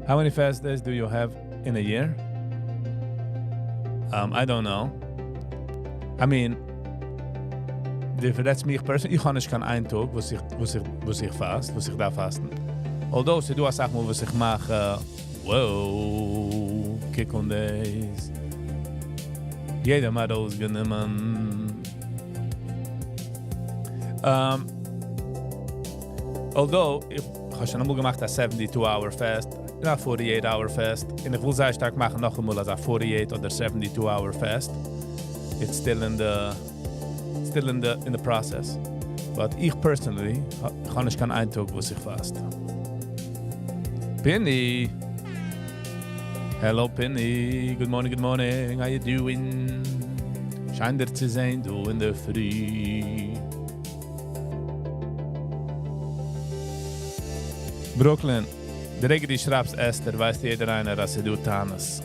How many fast days do you have in a year? I don't know. I mean, that's me personally. Ich kann nicht einen Tag, was ich fast, was ich da fasten. Although, sie du sag mal, was ich mache. Wow, kick on days. Jeder mal ausgenommen. Although, ich habe schon einmal gemacht, a 72-hour fast, a 48-hour fast. Und ich will sehr stark machen, noch einmal als a 48 oder 72-hour fast. It's still in the process. But ich personally, kann ich keinen Eintag, was ich fast. Penny! Hello Penny, good morning, how you doing? Scheint dir zu sein, du in der Früh. Brooklyn, der Regen, die schreibst Esther, weiß jeder einer, dass du Tanis.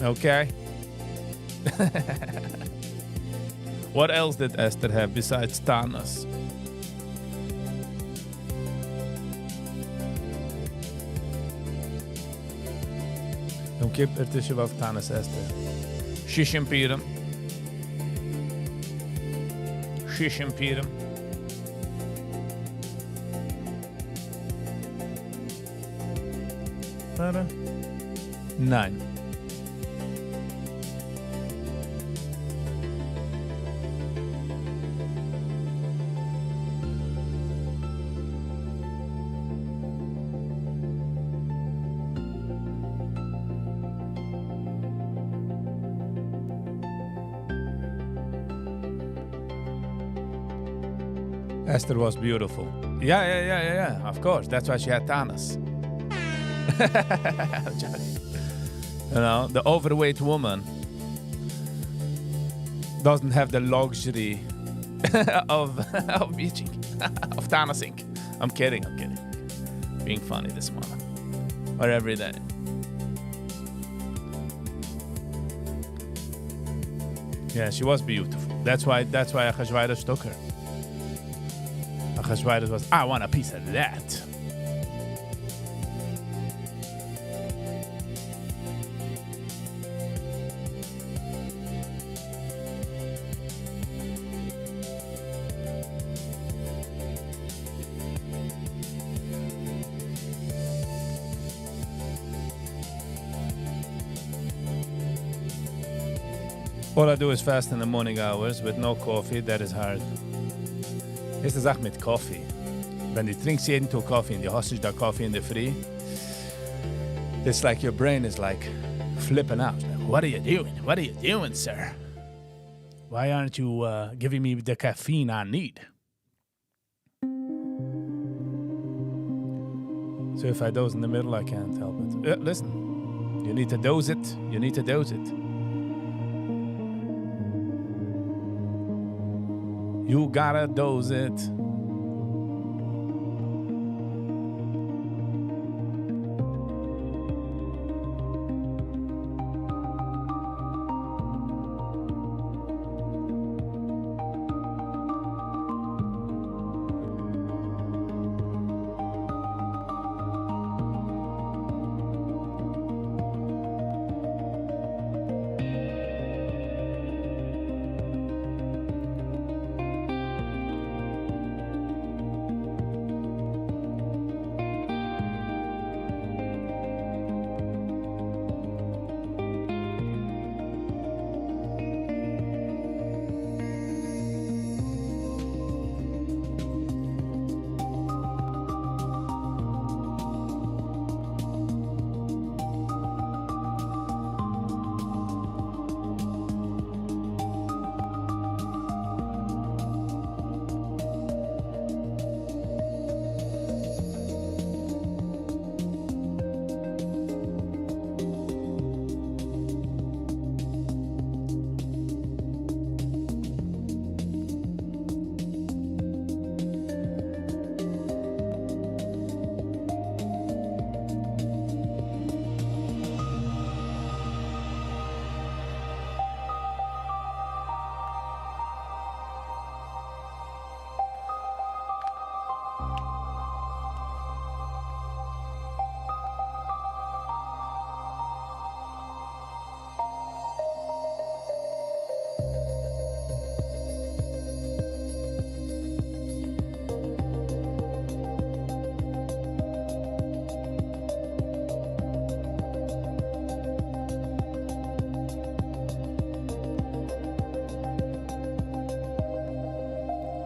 Okay? What else did Esther have besides Tanis? Kip er tussen wat Tanis Esther. Shishim Piram. Shishim Piram. Nein. Esther was beautiful. Yeah. Of course. That's why she had Thanos. You know, the overweight woman doesn't have the luxury of beaching, of Thanosing. I'm kidding. Being funny this morning. Or every day. Yeah, she was beautiful. That's why Achashverosh took her. Achashverosh was, I want a piece of that. All I do is fast in the morning hours with no coffee. That is hard. Ist die Sache mit Coffee. Wenn du trinkst jeden Tag Coffee und du hast nicht da Coffee in der Früh, it's like your brain is like flipping out. Like, what are you doing? What are you doing, sir? Why aren't you giving me the caffeine I need? So if I doze in the middle, I can't help it. Listen, you need to dose it. You need to dose it. You gotta dose it.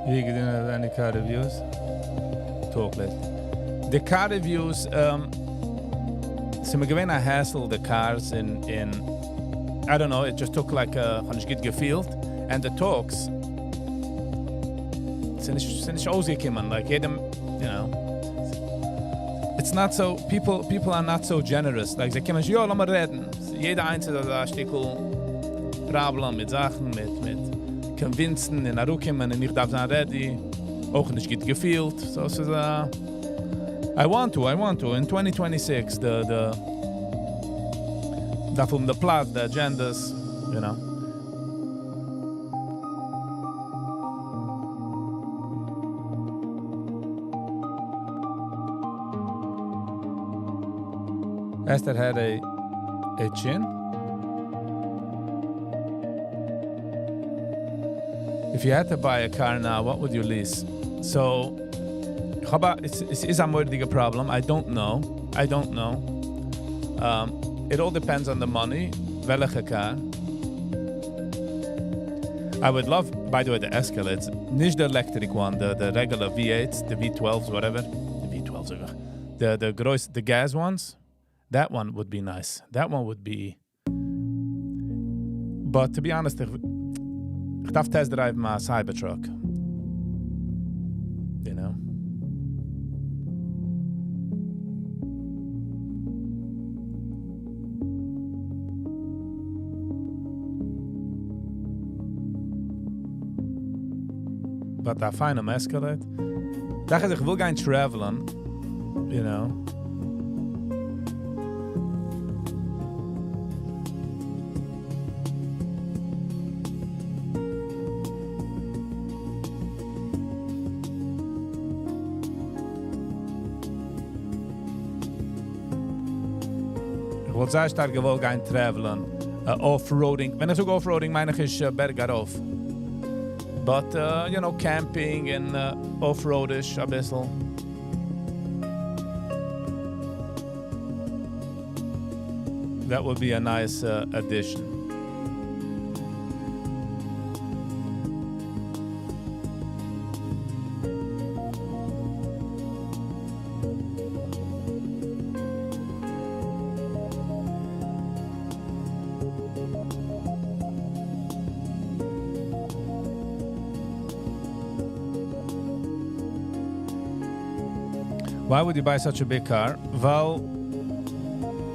You didn't have any car reviews? Talk less. The car reviews, so me gewinnt a hassle the cars in I don't know, it just took like han ich gut gefühlt, and the talks sind nicht ausgekommen, like jedem, you know, it's not so, people are not so generous, like sie kommen, ja, lass mal reden, jeder Einzelne hat ein Stückchen Problem mit Sachen, mit convincen in Arukim and ich darf sein ready, auch nicht gut gefühlt, so es ist I want to, in 2026, the from the plot, the agendas, you know. Esther had a chin. If you had to buy a car now, what would you lease? So, is a moeilijke problem. I don't know. It all depends on the money. Welke car? I would love, by the way, the Escalades. Not the electric one, the regular V8s, the V12s, whatever. The V12s, the gas ones. That one would be nice. That one would be. But to be honest, I have test drive my Cybertruck. You know. But I find them Escalade. Dat ik wil gaan travelen, you know. Ik wil zeer sterk wel gaan travelen, off-roading. Wenn ich sage off-roading, meine ich bergauf. But, you know, camping and off-roadish a bisschen. That would be a nice addition. Why would you buy such a big car? Wel,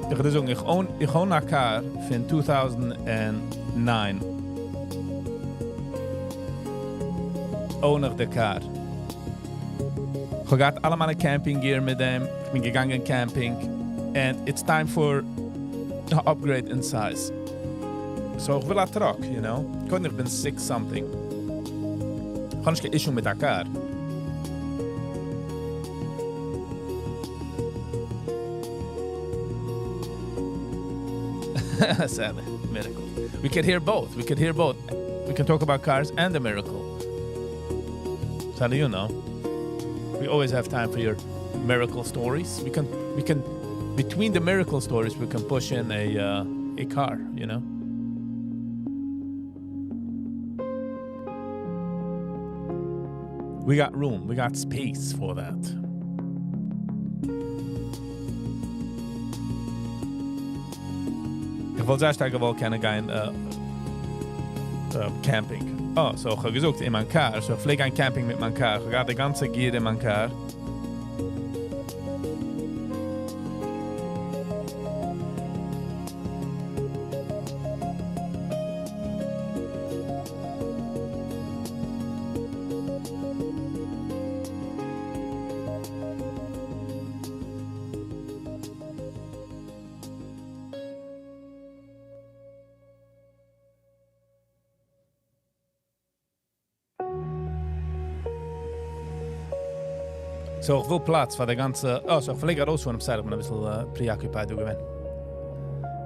ik own een car in 2009. Own ik de car. Ik had allemaal een camping gear met hem. Ik ben gegangen camping. And it's time for an upgrade in size. So ik wil een truck, you know. Ik ben 6 something. Ik had geen issue met dat car. Sadly, miracle. We could hear both. We can talk about cars and the miracle. Sadly, you know, we always have time for your miracle stories. We can between the miracle stories, we can push in a car, you know. We got room. We got space for that. Ik wil zelfs wel kunnen gaan camping. Oh, zo ga gezocht in mijn car. Zo vlieg aan camping met mijn car. Ik ga de ganze gear in mijn car. So, ich will Platz für die ganze... Oh, so, ich fliege rausfuhren, ich bin ein bisschen preoccupied gewesen.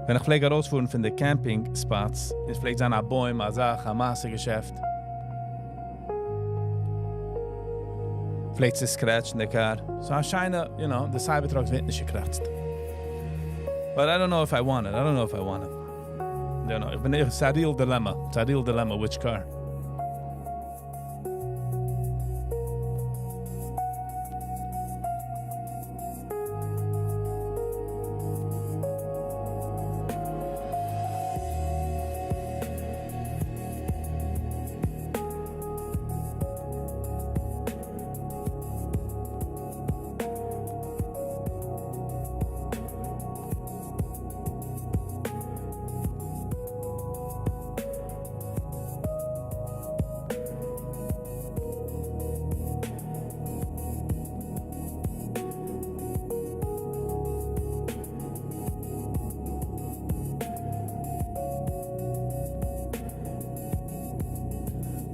Wenn ich fliege rausfuhren von den Camping-Spots, ist vielleicht ein Bäume, eine Sache, ein Massengeschäft. Vielleicht ist es Scratch in der Car. So, anscheinend, you know, der Cybertruck wird nicht gekratzt. But I don't know if I want it. I don't know. It's a real dilemma, which car.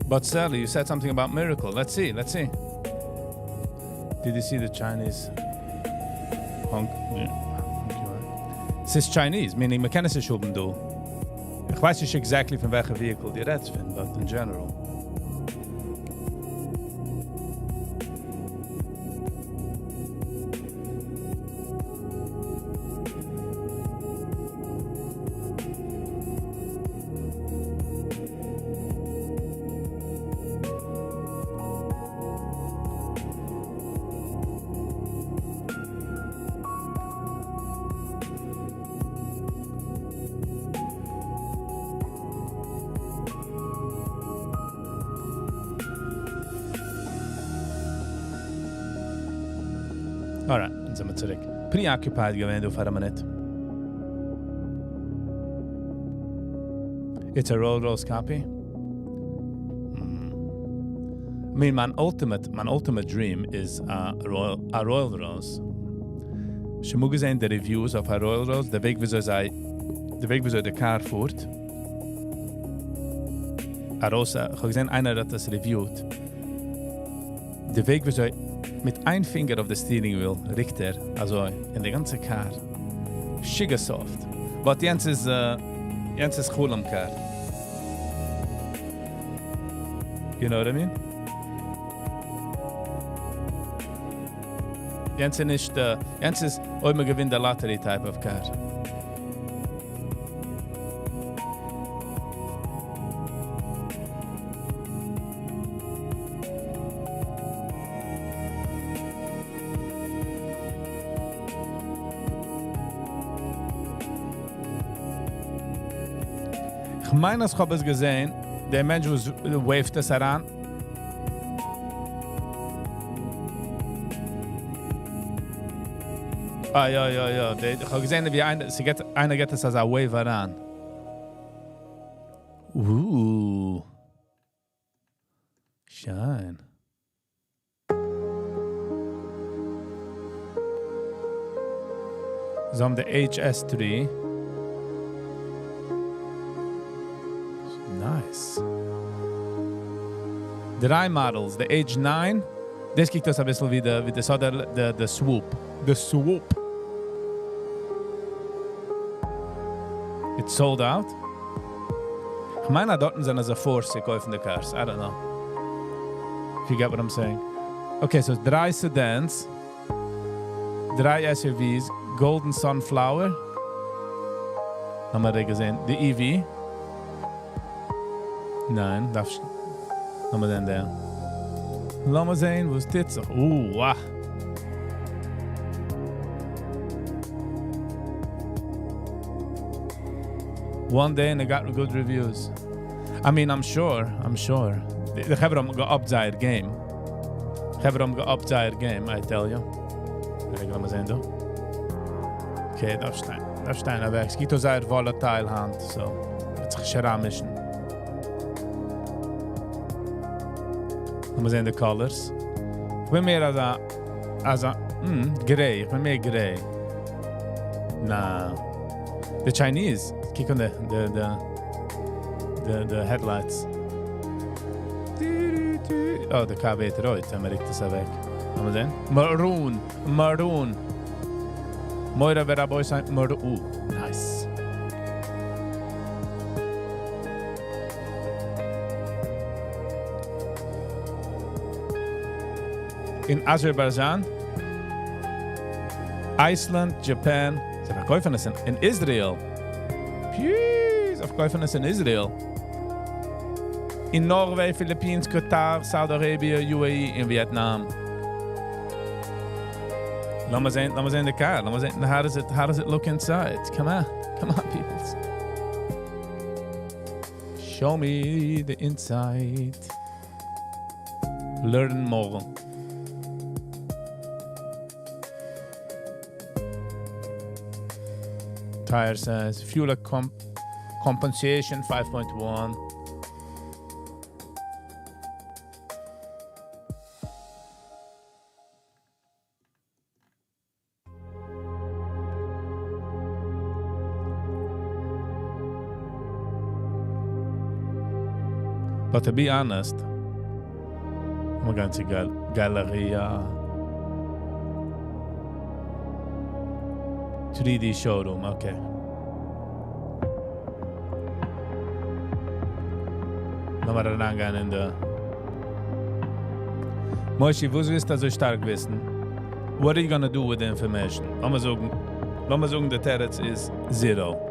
But Sally, you said something about miracle. Let's see. Did you see the Chinese? Es ist Chinese, meaning man kann es nicht oben do. Ich weiß nicht exactly von welcher Vehicle die redest, but in general. sind wir zurück. Preoccupied gewesen, du für eine Minute. It's a Royal Rose copy. I mean, my ultimate dream is a Royal Rose. Ich habe gesehen die Reviews auf a Royal Rose, der Weg, wieso der Car fährt. A Rosa, ich habe gesehen, einer hat das reviewt. Der Weg, wieso mit einem Finger auf der Steering Wheel riecht also in der ganzen Car. Sugar soft. But Jens ist cool am Car. You know what I mean? Jens ist immer gewinnt der Lottery type of car. Ich meine, ich habe es gesehen, der Mensch waved es heran. Ah, ja. Ich habe gesehen, wie einer geht es als ein Wave heran. Shine. So haben die HS3. Nice. 3 Models. The Age 9. Das klingt das ein bisschen wie der Swoop. The Swoop. It's sold out. Ich meine, dort sind also 4 gekauft cars. I don't know. If you get what I'm saying. Okay, so 3 sedans. 3 SUVs. Golden Sunflower. Haben wir gesehen. The EV. Nein, darfst du. Lass mal den da. Lass mal sehen, wo ist das? Wow. One day and it got good reviews. I mean, I'm sure. They have them go up their game. I tell you. Lass mal sehen, du. Okay, darfst du weg. Es gibt auch sehr volatile Hand, so. Wird sich schwer mischen. Lass mal sehen, die Colors. Ich bin mehr als grey. Ich bin mehr grey. Nah. The Chinese. Kick on the headlights. Oh, the KW rood. Dan merkt het weg. Lass mal sehen. Maroon. Moira vera boy sein. Maroon. Nice. In Azerbaijan, Iceland, Japan. Ze verkaufen es in Israel. Jeez, ze verkaufen es in Israel. In Norway, Philippines, Qatar, Saudi-Arabië, UAE en Vietnam. Laat maar zijn de car. Laat maar zijn, how does it look inside? Come on, people. Show me the inside. Learn more. Tire size, fuel compensation 5.1. But to be honest, I'm going to Galleria 3D showroom, okay. Lass mal reingehen in der... Moishi, wo willst du so stark wissen? What are you gonna do with the information? Lass mal sagen, der Terrace ist 0.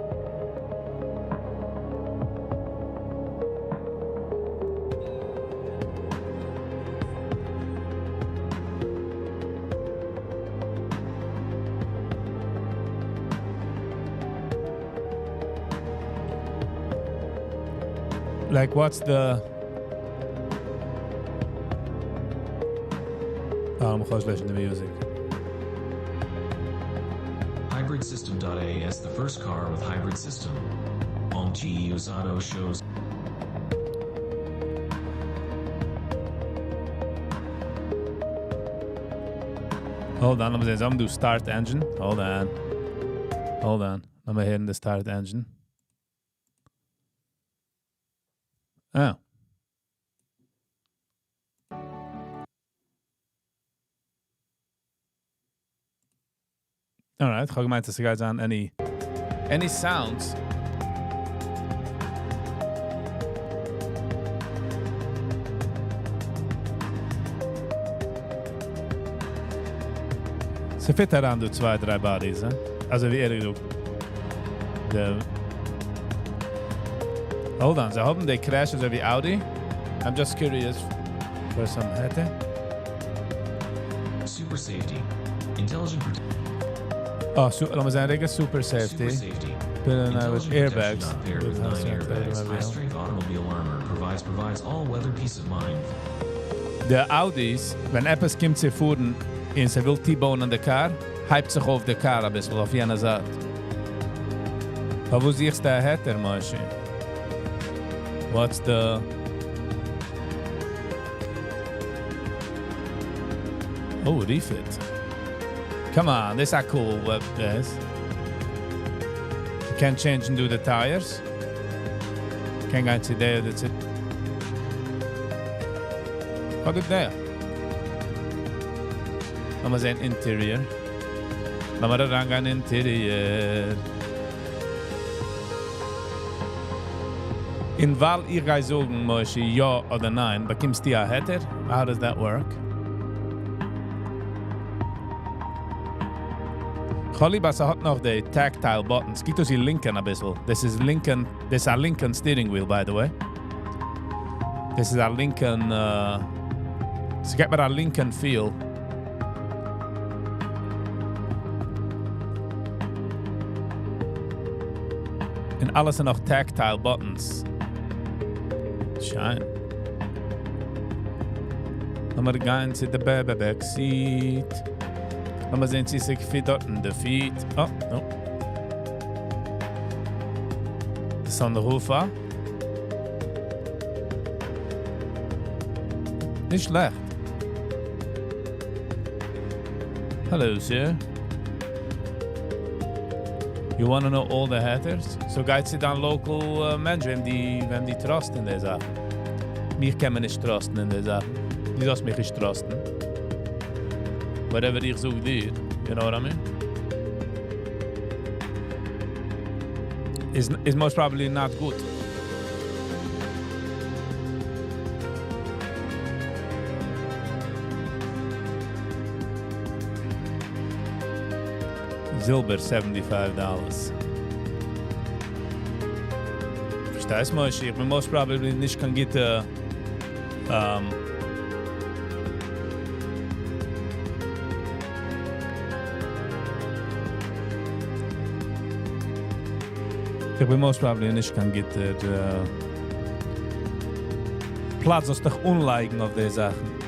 Like, what's the... I'm going to listen to music. Hybrid System.AS, the first car with hybrid system. Omchi Usado shows. Hold on, I'm gonna do start engine. Hold on. I'm gonna hit in the start engine. Oh. All right, ga ik mij te guys on any sounds. Så fett här du 2-3 bodies, alltså wie ehrlich du. Hold on, so haben they crashes so wie Audi? I'm just curious for some hätte. Super safety. Intelligent protection. Oh, laat me zeggen, super safety. With airbags. High strength automobile armor provides all weather peace of mind. De Audis, wenn etwas kommt zu fahren und sie will T-Bone an der Car, hypt sich auf der Car ein bisschen, auf jener Seite. Aber wo siehst du da hätte, Maschi? What's the... Oh, refit. Come on, this is cool, what this. You can't change and do the tires. Can't go into there, that's it. Wat doet dat? Dan maar zijn interior. Dan maar dan gaan interior. In Wahl ihr ga sagen, Moshi, ja oder nein, bekommst du ja Hatter? How does that work? Cholibas hat noch die tactile buttons. Gibt es die linken ein bisschen? This is our Lincoln steering wheel, by the way. This is our Lincoln, so get our Lincoln feel. Und alles sind noch tactile buttons. Shine. Dann wir gehen zu der back seat. Dann wir sehen, sie sich fit dort in der Feet. Oh, no. Das ist an der Hofer. Nicht schlecht. Hello, sir. You want to know all the hatters? So geht sie dann local Menschen, wenn die trusten in der Sache. Mich kann man nicht trusten in der Sache. Die sollst mich nicht trusten. Whatever ich suche dir, you know what I mean? Is most probably not good. Silber $75. Verstehst du, ich bin most probably nicht kann get ich bin most probably nicht kann get Platz aus dich unleigen auf die Sachen.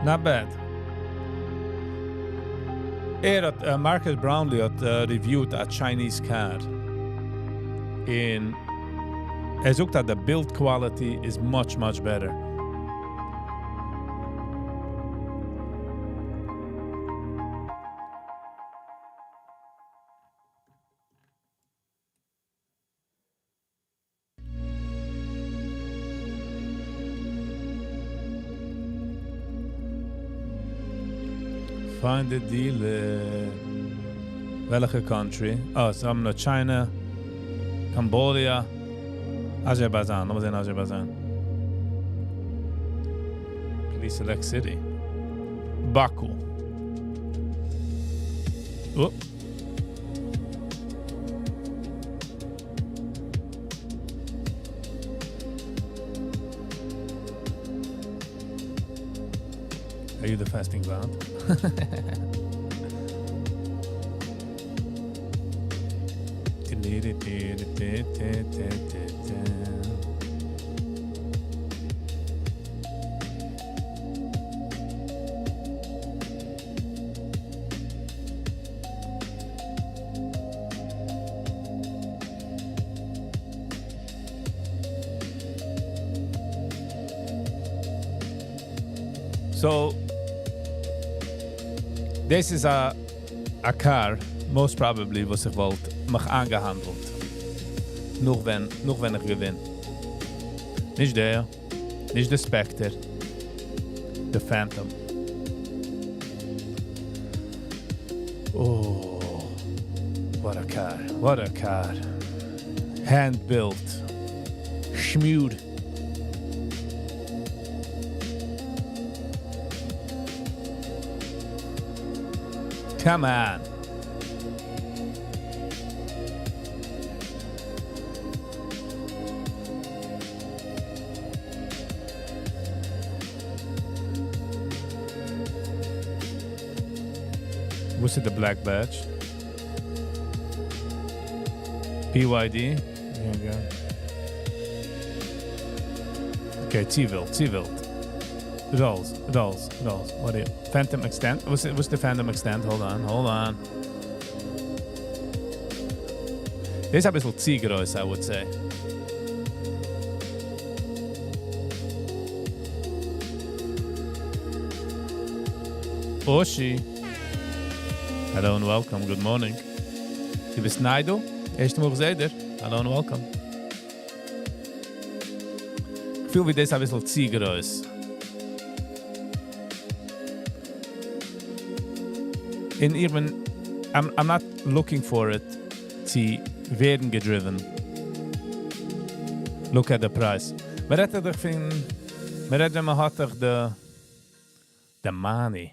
Not bad. Marcus Brownlee had reviewed a Chinese car. And hij zegt that the build quality is much, much better. Find the dealer. Welke country? Oh, so I'm not China, Cambodia, Azerbaijan. What was in Azerbaijan? Please select city. Baku. Oh. Are you the fasting band? So, this is a car, most probably, was ich wollt, mich angehandelt. Noch wenn ich gewinn. Nicht der, nicht der Spectre, der Phantom. Oh, what a car. Hand-built, schmewed. Come on. Was it the black badge? PYD. There you go. Okay, T-Wilt. Dolls. What are you? Phantom extent? What's the Phantom extent? Hold on. This is a bisschen zu groß, I would say. Oshi. Hello and welcome. Good morning. Du bist Naido? Erste Mal gesehen dir. Hello and welcome. Ich fühle wie das ein bisschen zu groß. In even, I'm not looking for it to werden gedriven. Look at the price. Maar dat ik vind, maar dat man hat doch the money.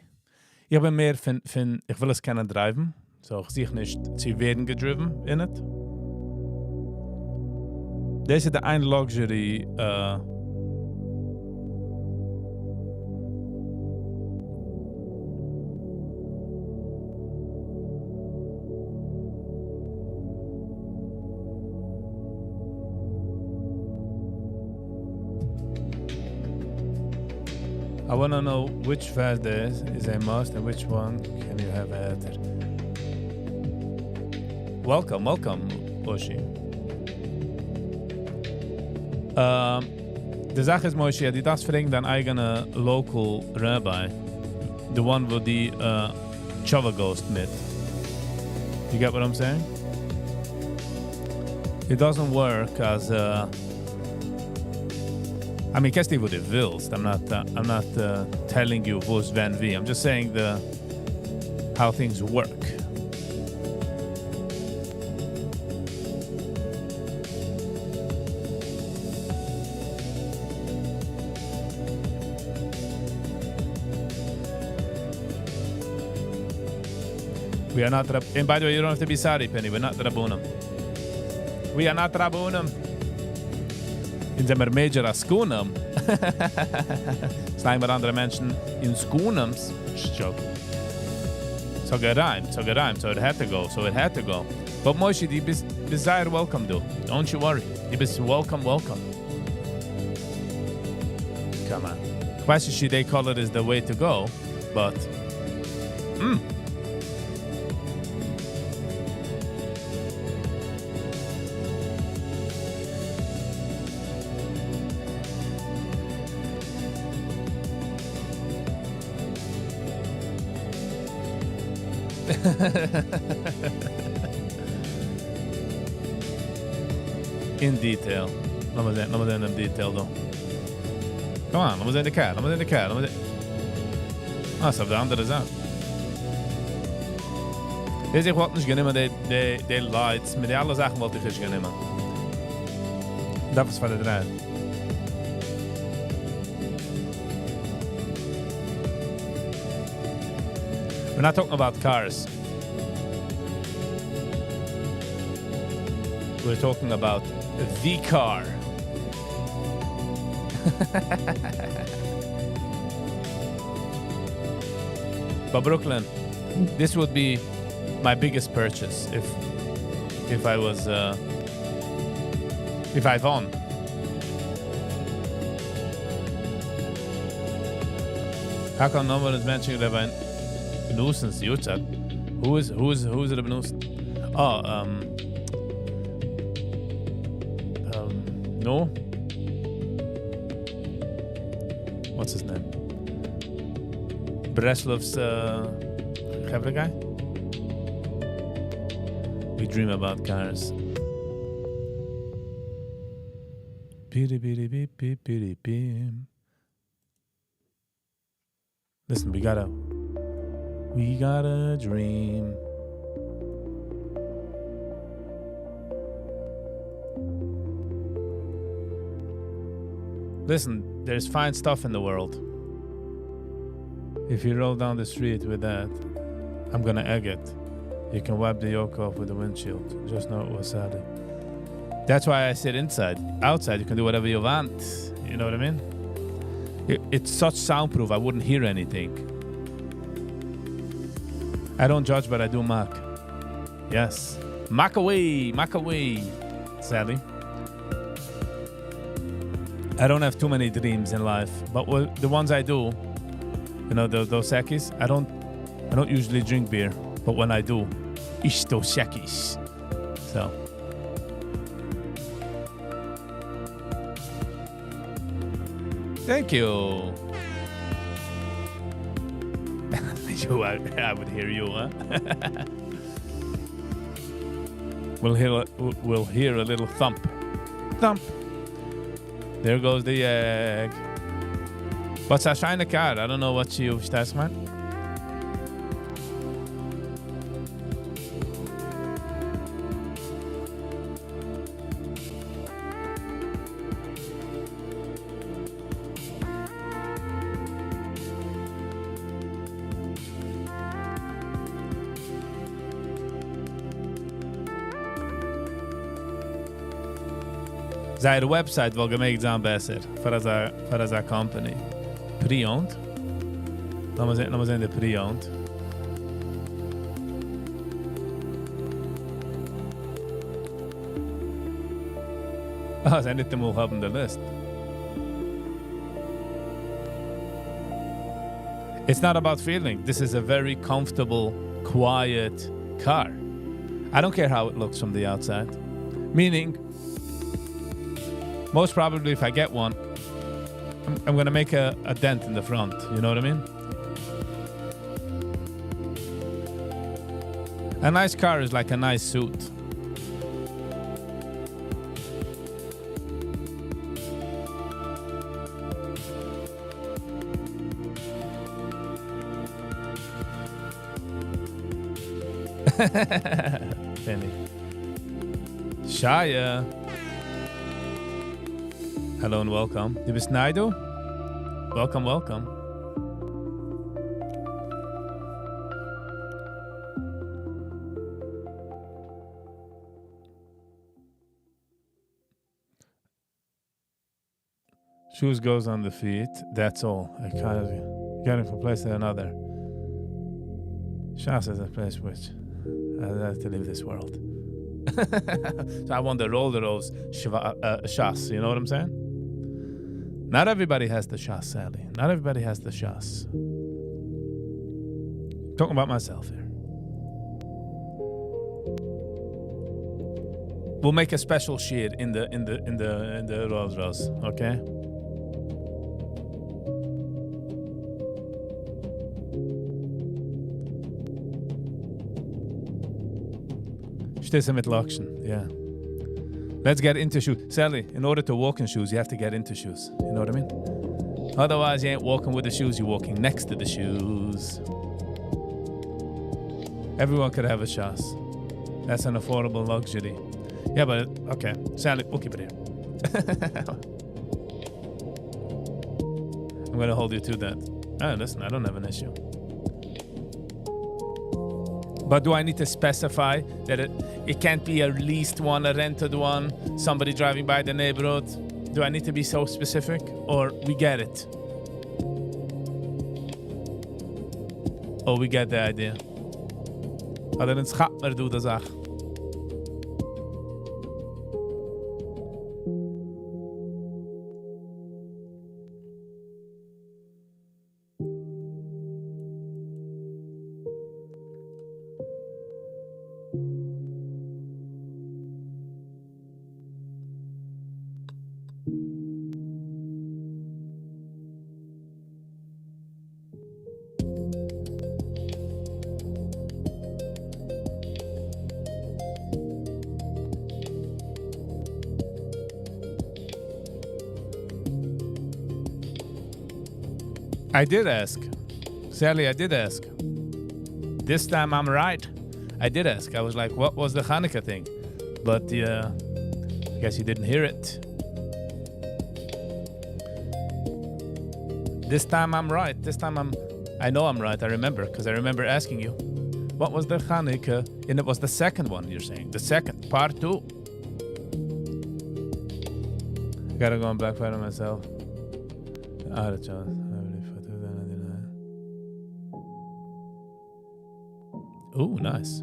Ich bin mehr ich will es gerne driven, so ich sehe nicht zu werden gedriven in it. Das ist der ein Luxury. I want to know which fast there is a must and which one can you have added. Welcome, Oshi. De Sache ist, Moshi, die das fragen dein eigener local rabbi. The one with the Chova Ghost mit. You get what I'm saying? It doesn't work as I mean, kennst du, wo du willst. I'm not telling you who's when wie. I'm just saying how things work. We are not, and by the way, you don't have to be sorry, Penny. We're not Rabunim. We are not Rabunim. In zijn major als Schoenum. Slaan maar andere mensen in Schoenums. So gerijmd. So it had to go. But Moshe, die bist sehr welcome, though. Don't you worry. Die bist welcome. Come on. Ik weet niet, they call it is the way to go, but... In detail. Laat me zijn in detail dan. Come on, laat me zijn de car. Ah, is op de andere zaak. Deze ik wat niet gaan nemen, die lights. Met die alle zaken wat ik niet gaan nemen. Dat is van de draad. We're not talking about cars. We're talking about the car. But Brooklyn, this would be my biggest purchase if I was if I won. How come no one is mentioning that by nuisance? You said who is it a nuisance? Oh, no. What's his name? Breslov's Hebra guy? We dream about cars. Listen, we got a dream. Listen, there's fine stuff in the world. If you roll down the street with that, I'm gonna egg it. You can wipe the yoke off with the windshield. Just know it was sad. That's why I sit inside. Outside, you can do whatever you want. You know what I mean? It's such soundproof, I wouldn't hear anything. I don't judge, but I do mock. Yes. Mock away, Sally. I don't have too many dreams in life, but the ones I do, you know, those sekis, I don't usually drink beer, but when I do, ish those sekis. So. Thank you. I would hear you, huh? We'll hear a little thump. Thump. There goes the egg. What's that shiny card? I don't know what you stats, man. Zij de website wel gemaakt zijn besser voor als company. Pre-owned. Laten we zeggen de pre-owned. Oh, zijn dit te moe op de list. It's not about feeling. This is a very comfortable, quiet car. I don't care how it looks from the outside. Meaning, most probably if I get one, I'm going to make a dent in the front. You know what I mean? A nice car is like a nice suit. Penny. Shia. Hello and welcome. Du bist Naidu? Welcome, welcome. Shoes goes on the feet. That's all. I kind of get it from place to another. Shas is a place which I have to leave this world. So I want the roller those shas. You know what I'm saying? Not everybody has the shas, Sally. Not everybody has the shas. Talking about myself here. We'll make a special shit in the Rolls Royce, okay? Stay mit Lachen, yeah. Let's get into shoes. Sally, in order to walk in shoes, you have to get into shoes. You know what I mean? Otherwise, you ain't walking with the shoes, you're walking next to the shoes. Everyone could have a shas. That's an affordable luxury. Yeah, but, okay. Sally, we'll keep it here. I'm going to hold you to that. Oh, listen, I don't have an issue. But do I need to specify that it can't be a leased one, a rented one, somebody driving by the neighborhood? Do I need to be so specific? Or we get it? Oh, we get the idea. Hadden een schat maar doet dat zag. I did ask. Sally, I did ask. This time I'm right. I did ask. I was like, what was the Hanukkah thing? But I guess you didn't hear it. This time I'm right. I know I'm right. I remember, because I remember asking you. What was the Hanukkah? And it was the second one, you're saying. The second, part 2. Gotta go on Black Friday myself. Out of chance. Ooh, nice.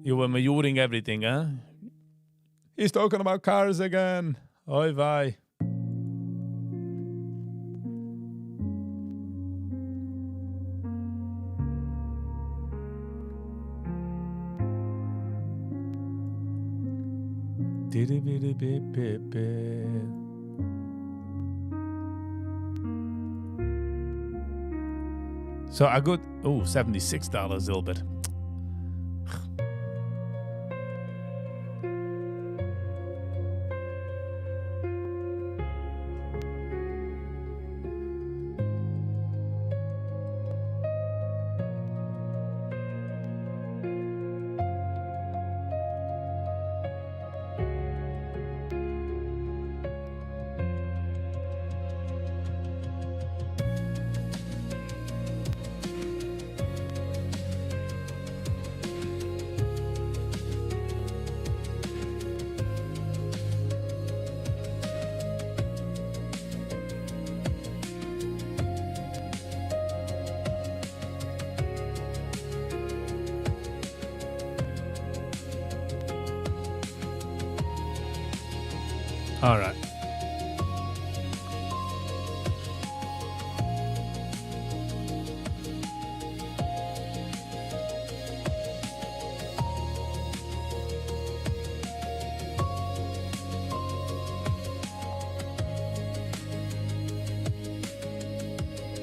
You were majoring everything, huh? He's talking about cars again. Oy vey. So I got $76 Zilbert. All right.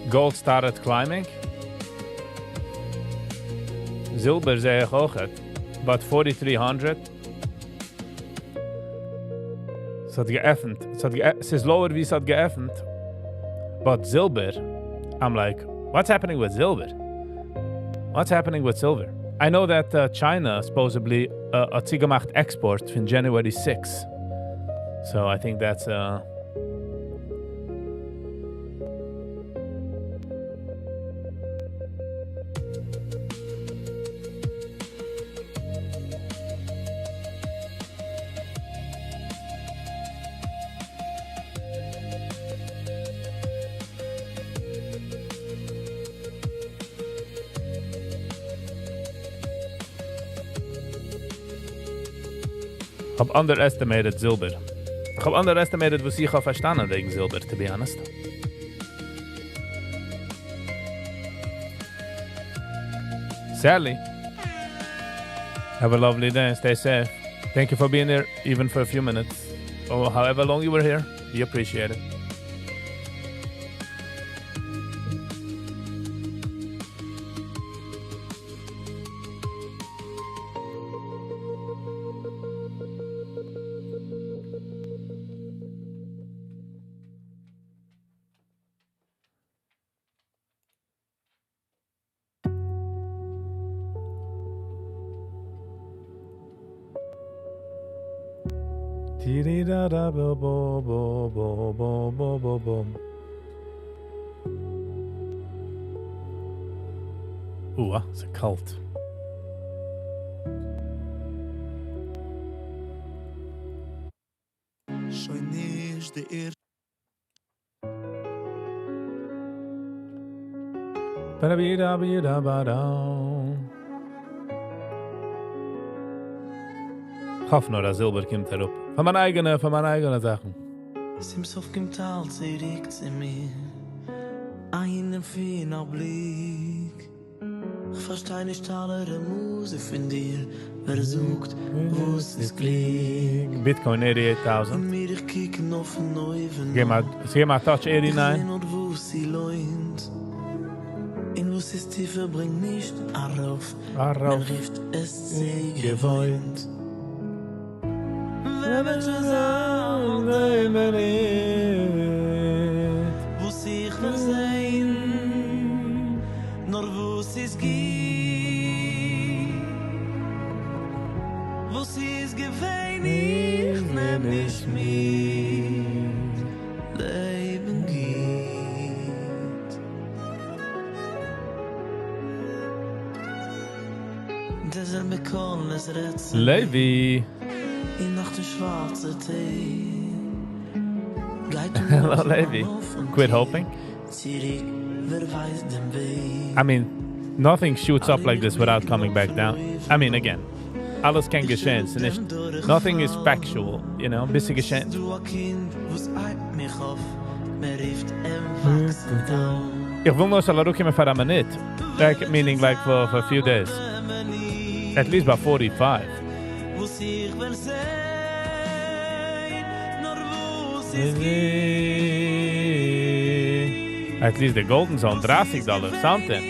Gold started climbing. Zilber zei ik ook het. But 4300. Het had geëffend. Het is lower wie het had geëffend. But Zilber, I'm like, what's happening with Zilber? What's happening with silver? I know that China supposedly had sie gemacht export from January 6. So I think that's I have underestimated Zilber. I have underestimated was ich verstanden wegen Zilber, to be honest. Sally, have a lovely day. Stay safe. Thank you for being here, even for a few minutes. Or however long you were here. We appreciate it. Oeh, it's a cult. de Ich hoffe nur, dass Silber kommt herup. Von meinen eigenen Sachen. Simsof kimt al zurück zu mir. Einen feiner Blick. Ich verstehe nicht alle Musik von dir. Wer sucht, wo es ist Glück. Bitcoin 88.000. Mir ich kicken auf Neuven. Geh mal Touch 89. Und wo sie leunt. In wo sie tiefer bringt nicht Arrauf. Man rift es sie gewohnt. Wenn wir zusammen wo sich versehen, nur wo es geht, wo es gewähnt, ich nehm nicht mit, Leben geht. Derselbe Korn ist Rätsel. Levi. In Nacht der schwarze Tee. Hello, Levi. Quit hoping. I mean, nothing shoots up like this without coming back down. I mean, again, alles kann geschehen. Nothing is factual, you know, bisschen geschehen. Ich will nur sagen, dass ich for a minute. Like, meaning like for a few days. At least by 45. At least the golden zone, $30, something.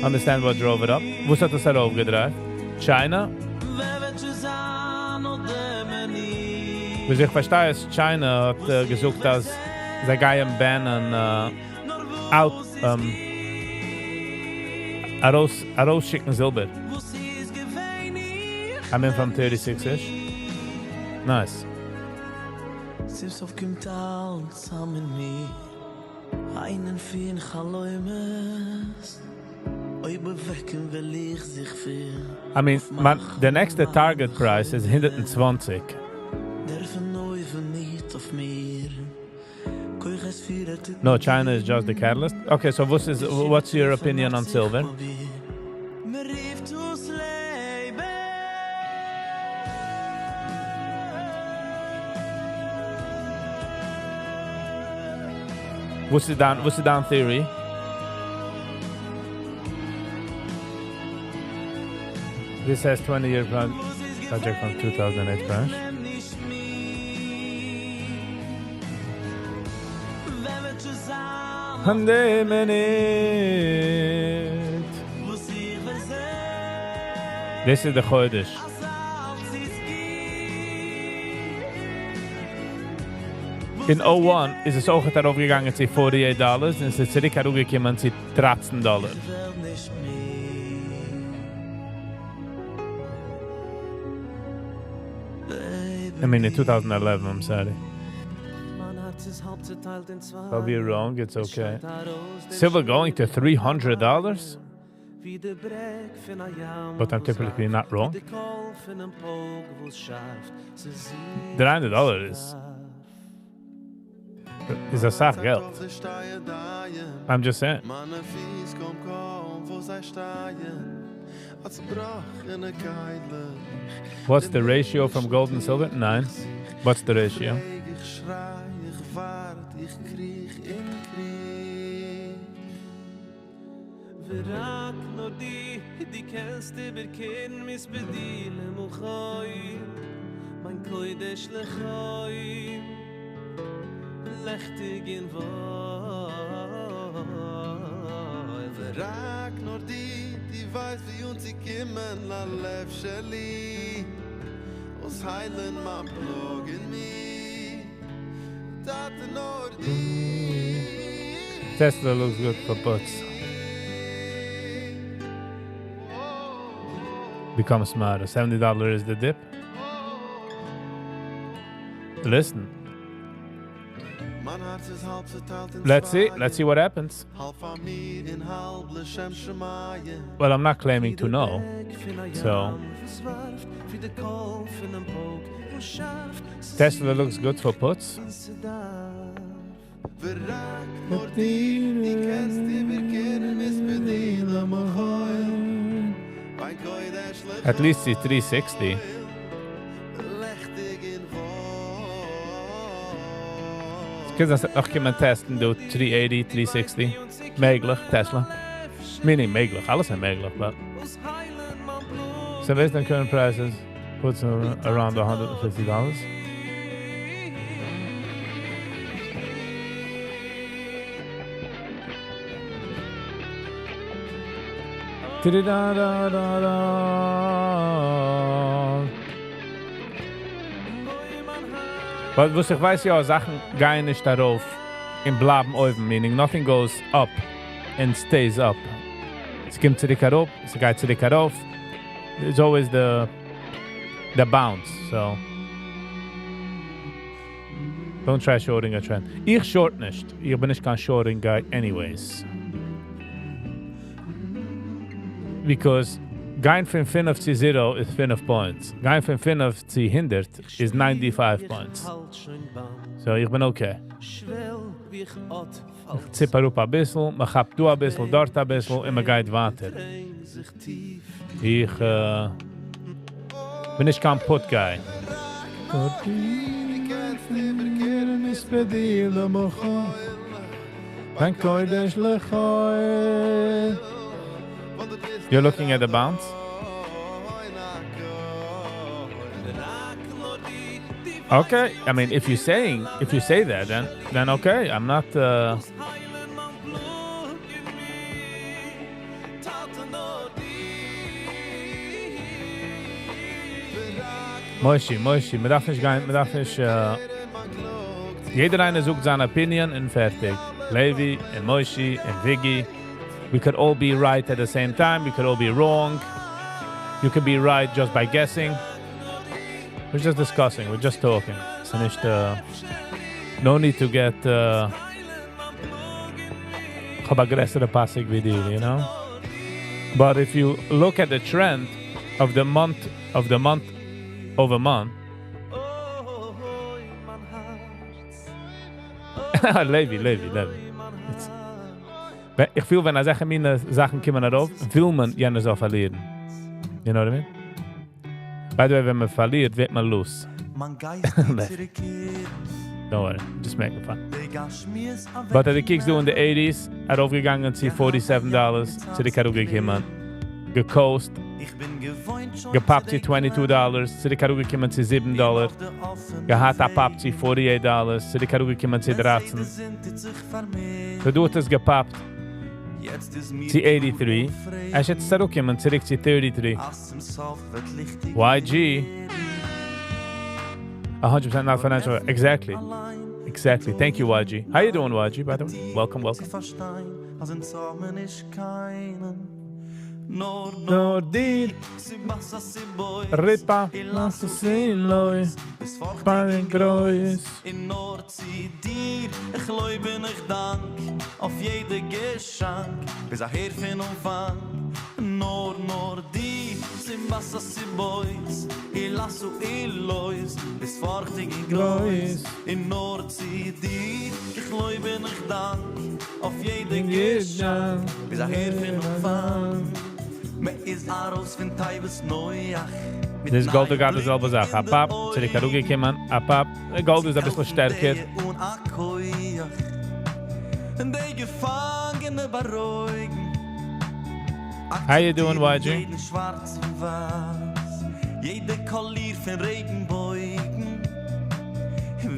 Understand what drove it up? Wo hat das aufgedreht? China? Wie ich verstehe, ist China hat gesucht, dass sie gehen bannen rausschicken Silber. I mean from 36-ish. Nice. Simsof kimt al zusammen mir. Einen fein Chaläumes. Oi bewecken will ich sich für. I mean, the next target price is 120. Der verneuven nicht auf mir. No, China is just the catalyst. Okay, so what's your opinion on silver? What's the down theory? This has 20-year project from 2008 crash. Hande minute. This is the Chodesh. In 01 ist es auch darauf gegangen zu $48 und es ist zurück herumgekommen zu $13. I mean in 2011, I'm sorry. I'll be wrong, it's okay. Silver going to $300? But I'm typically not wrong. $300 is a sach geld. I'm just saying. What's the ratio from gold and silver? 9. What's the ratio? Lechtig in Wohl Verrag nur die weiß wie uns sie kommen La Lev Sheli Us heilen ma Blog in me Tate nur die Tesla looks good for butts. Become smarter. $70 is the dip. Listen. Let's see what happens. Well, I'm not claiming to know, so Tesla looks good for puts. At least it's 360. Because I can test and do 380, 360. Möglich, Tesla. Mini möglich, alles ist möglich, but. So based on current prices, puts around $150. But was ich weiß ja, Sachen gehen nicht darauf in bleiben oben, meaning nothing goes up and stays up. Es kommt zurück herauf, es geht zurück herauf. There's always the bounce, so don't try shorting a trend. Ich short nicht. Ich bin nicht kein shorting guy anyways. Because going from 5 to 0 is 5 points. Going from 5 to 100 is 95 points. So ich bin okay. Ich zippe rup ein bisschen, man hab du ein bisschen, dort ein bisschen und man geht weiter. Ich bin nicht kein Put-Guy. You're looking at the bounce? Okay, I mean, if you say that, then okay. I'm not. Moishi, man darf nicht gehen, man darf nicht. Jeder eine sucht seine Opinion und fertig. Levi and Moishi and Viggy. We could all be right at the same time. We could all be wrong. You could be right just by guessing. We're just discussing. We're just talking. So no need to get aggressive passing video, you know. But if you look at the trend of the month over month, Levi. Ich fühle, wenn solche meine Sachen kommen darauf, will man jene so verlieren. You know what I mean? By the way, wenn man verliert, wird man los. Don't worry, just making fun. But the kicks do in the 80s, aufgegangen zu $47, zurück gekommen, gecoast, gepappt zu $22, zurück gekommen zu $7, gehat abpappt zu $48, zurück gekommen zu $13. So du hast es gepappt zu 83, er ist jetzt zurückgekommen zurück zu 33. YG, 100% not financial. Exactly. Thank you, YG. How you doing, YG, by the way? Welcome. Nur dir, Ripa, lass uns sehen, Leute, bei den Groß. In Nordsee dir, ich leuben ich dank, auf jede Geschenk, bis aher fin Umfang. Nur dir, sind Wasser, sie Boys, ich lass u Lois, bis forchtig in Groß. In Nordsee dir, ich leuben ich dank, auf jede Geschenk, bis aher fin Umfang. Me is Aros fin Taibes Neuach. Das Gold gaat dezelfde Sache. Apap, zurück gekommen, apap. Der Gold ist ein bisschen stärker. How you doing, YG? Jede Kollier von Regenbeugen,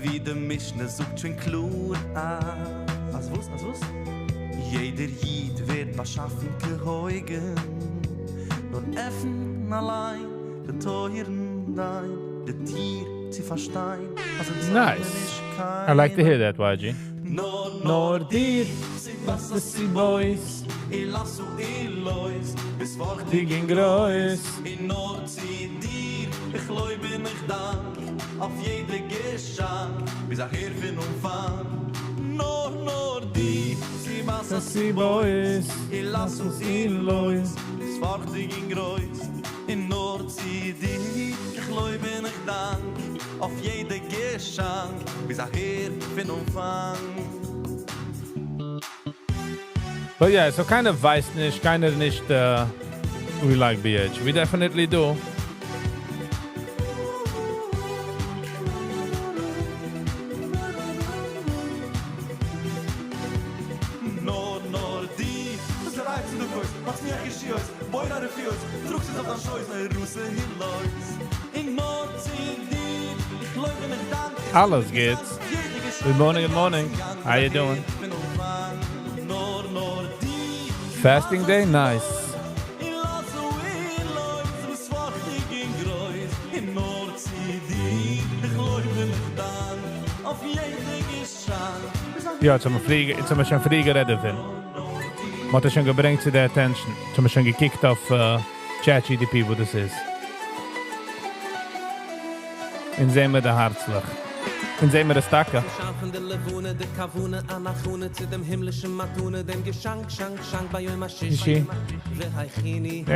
wie der Mischner sucht schon klur an. Was? Jeder Jid wird beschaffen geheugen, nur effen allein, der teuren Dein, der Tier zu verstehen. Nice. I like to hear that, YG. Nur dir, was ist die Boys? Ich lass u Lois, bis Die gehen groß. in Nordsee dir, ich leuben ich dank, auf jede Geschenk, bis aher fin Umfang. Nur die, sie was Die Boys. ich lass u Lois, bis forchtig in Groß, in Nordsee dir, ich leuben ich Dank auf jede Geschenk, bis her fin Umfang. But yeah, so kind of weiß nicht, keiner nicht we like BH. We definitely do. Nor die, das der Reiz in der Kuss, mach's mir geschios, boy na refios, druckst es auf dein Scheuß, na Russe hinläuft. In Nord sie die, ich leugne nicht dann. Alles geht's. Good morning, good morning. How you doing? Fasting day? Nice. Ja, zum schon Flieger redden finden. Man hat schon gebringt zu der Attention. Zum schon gekickt auf ChatGPT, wo das ist. In sehen wir der Herzlich. In sehen wir das Tacke. Schaffen der Levone, der Kavune, Anachune, zu dem himmlischen Matune, dem Geschank, Schank, bei Yom HaShishi. Vehaichini,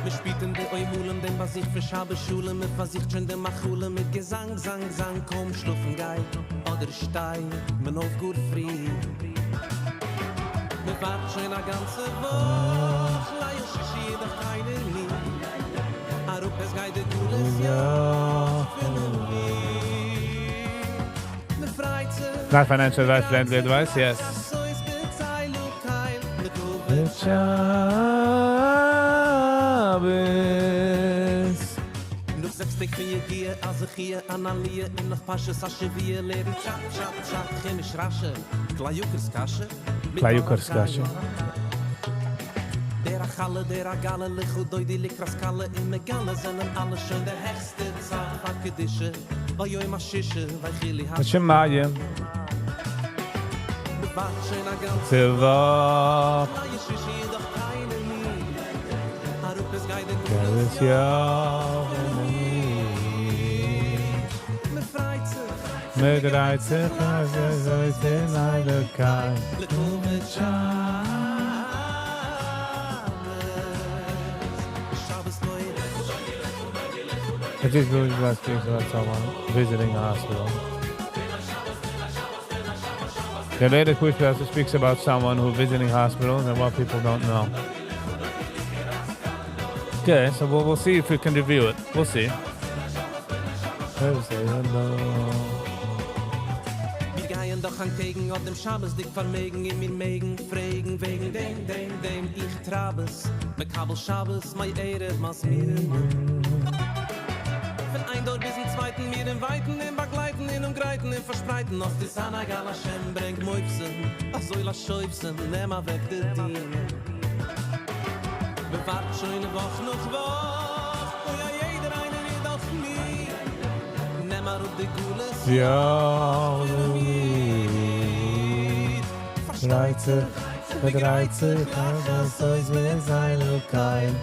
wir spielen die Euhulen, dem was ich für Schabesschule, mit was ich schon dem Machule, mit Gesang, Sang, komm, schlufen Geil, oder Stein, man auf gut frei. Wir warten schon eine ganze Woche, Yom HaShishi, doch keine Liebe. Arup es geide gules Jahr für mich. Ne Freizeit. Not financial advice, friendly advice, yes. So ist Bezahlung Noch selbst ich bin hier, als ich hier analyse, in noch Pasches, als ich wir leben. Tschak, chemisch rasche, Klajukerskasje. Der Galle, der Galle, licht door die likraskalle in de galle zijn alles schön der hechste Zeit Fakkedische, weil jo immer Schische, weil Chili hat. Shemaye. Silva. Yes, ja. Mit Reize, in eine Kai. I just really last week about someone visiting a hospital. The latest push pastor speaks about someone who's visiting hospitals and what people don't know. Okay, so we'll see if we can review it. We'll see. Doch an Kegen auf dem Schabes dick vermegen in mir Megen fragen wegen dem ich trabes mit Kabel Schabes mei Ehre mas mir von ein dort bis im zweiten mir den weiten im begleiten in greiten im verspreiten auf die Sana Gala Schem bringt Moipsen ach so la Scheufsen nimm mal weg de Dien wir warten schon eine Woche noch ja jeder eine wird auf mir nimm mal auf die Gules Ja. Reize, mit Reize, das soll's mir sein, kein.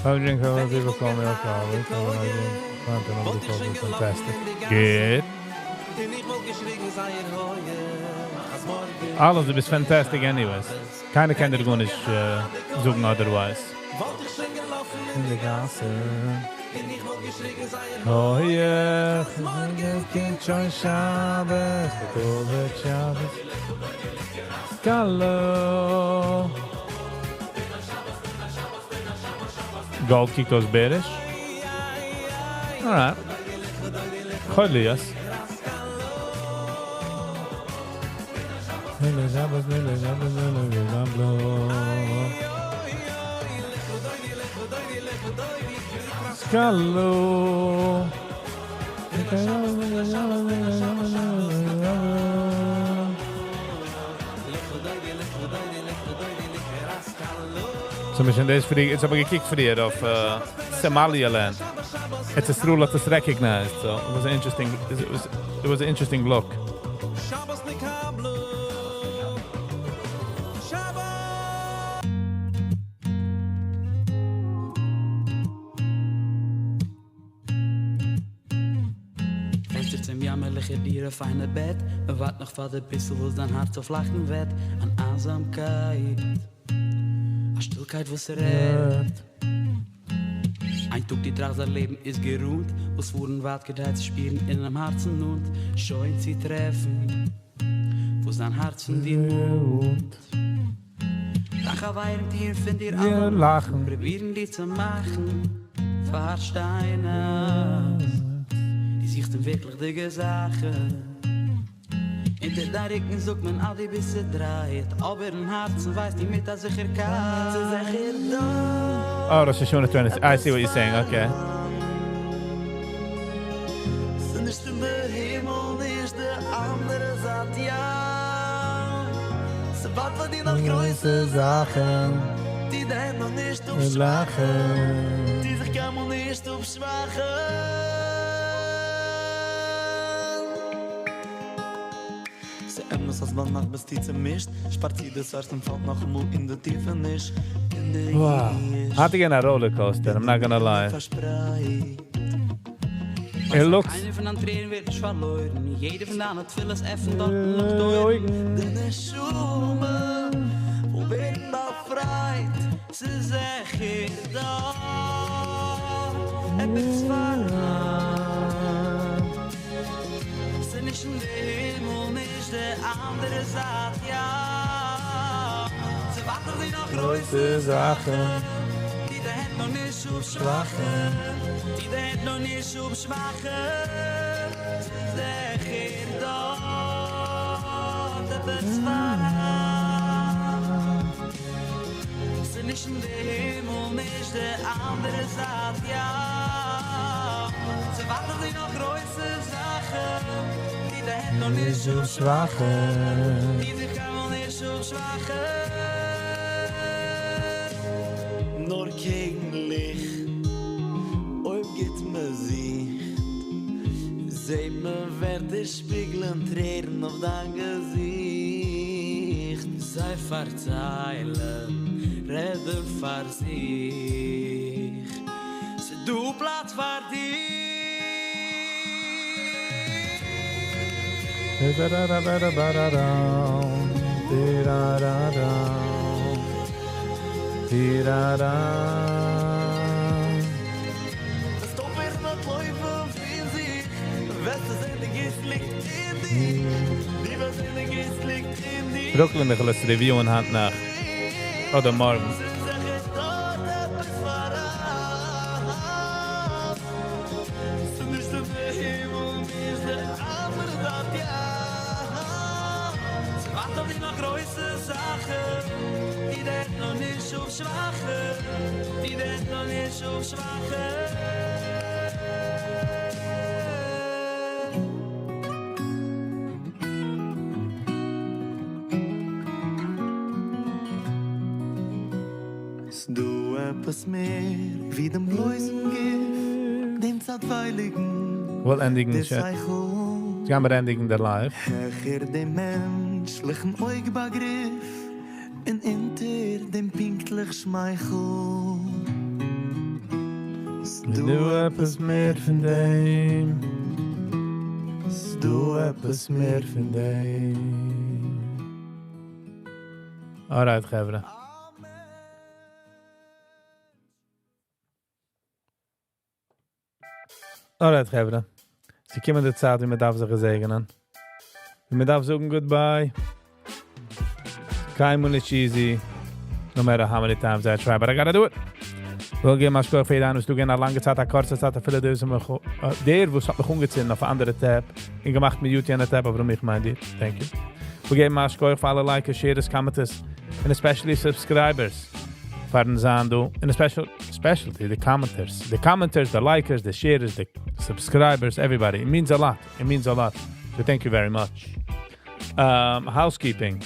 How do you drink how people call me alcohol? Fantastic. Good. All of them is fantastic anyways. Keiner kann dir gar nicht suchen otherwise. In the Gasse. Oh yeah, Kind schon Schabes, Bekovet Schabes. Gallo. Gold kicked those bearish. Alright. Cholias. Scallo. So mission deze free. It's a kick free of Somaliland. It's a rule that is recognized. So it was an interesting. It was an interesting look. Dieren feine Bett, we wat nog wat een bissel, wo dein Hart auf lachen wird. An Einsamkeit, a Stillkeit, was redt. Ein Tag, die Tracht sein Leben ist geruht, was wurden Wartgedeiht zu spielen in einem Herzen und scheuen sie treffen, wo sein Herzen dir wohnt. Lachen weinen dir, find ihr alle lachen, probieren die zu machen, Versteine, die sich dann wirklich die Sachen. In der Dariken sucht man all die Bisse dreht, aber im Herzen weiß die mit der Sicherheit. Sie sagt ihr da. Oh, that's just trying to. I see what you're saying. Okay. Sind nicht in der Himmel, nicht der andere sagt ja. Sie wartet von dir noch größere Sachen, die den noch nicht aufschwachen, die sich kann man nicht aufschwachen. Emmes als man nach Bestize mischt, spart sie das erst und fällt noch einmal in der Tiefe nicht. Wow. Had to get a roller coaster, I'm not gonna lie. It looks... Einer von den Tränen wird nicht verloren, jeder von denen hat vieles Essen dort noch durch. Denn es Schumme, wo werden befreit, sie sagen da, es verraten. Sie nicht in den Himmel, nicht der andere sagt ja. Sie warten sich noch größere Sachen, die der Hand noch nicht aufschwachen, die der Hand noch nicht aufschwachen. Sie sagen dort, es verraten. Sie nicht in den Himmel, nicht der andere sagt ja. Sie warten sich noch größere Sachen, die der Hand noch nicht aufschwachen, die sich kann noch nicht aufschwachen. Nur gegen Licht, ob geht mir Sicht, seh mir werde spiegeln Tränen auf dein Gesicht. Sei verzeilen, rede für sich, se du Platz für dich. Stop weer met leven in zich. Westenzinnig is licht in die. Die westenzinnig is licht in die. Brooklyn, de geluste review in hand nach. Oder morgen. Die denkt nog niet zo schwachen, die denkt nog niet zo schwachen. Du etwas mehr wie dem Läusengif, dem Zartweiligen. Well, ending the shit. Gaan we ending the live. Hecher dem menschlichen Augbegriff. En inter dem pinklich Schmeichel. Du etwas mehr von dem. Du etwas mehr von dem. Alright, Gevre. Alright, Gevre. Sie kommen der Zeit, wie man darf sich segnen. Wie man darf sagen goodbye. Kein Mund ist easy. No matter how many times I try, but I gotta do it. Wil gehen mal spüren für jeden, was du gehen nach langer Zeit, nach kurzer Zeit, viele Döse, der, wo es hat mich umgezogen auf eine andere Tab, und gemacht mit YouTube an der Tab, aber ich meine dir. Thank you. Wir gehen mal spüren für alle Likers, Shares, Commenters, and especially subscribers. Pardon Zando, and especially the commenters. The commenters, the likers, the sharers, the subscribers, everybody. It means a lot. It means a lot. So thank you very much. Housekeeping.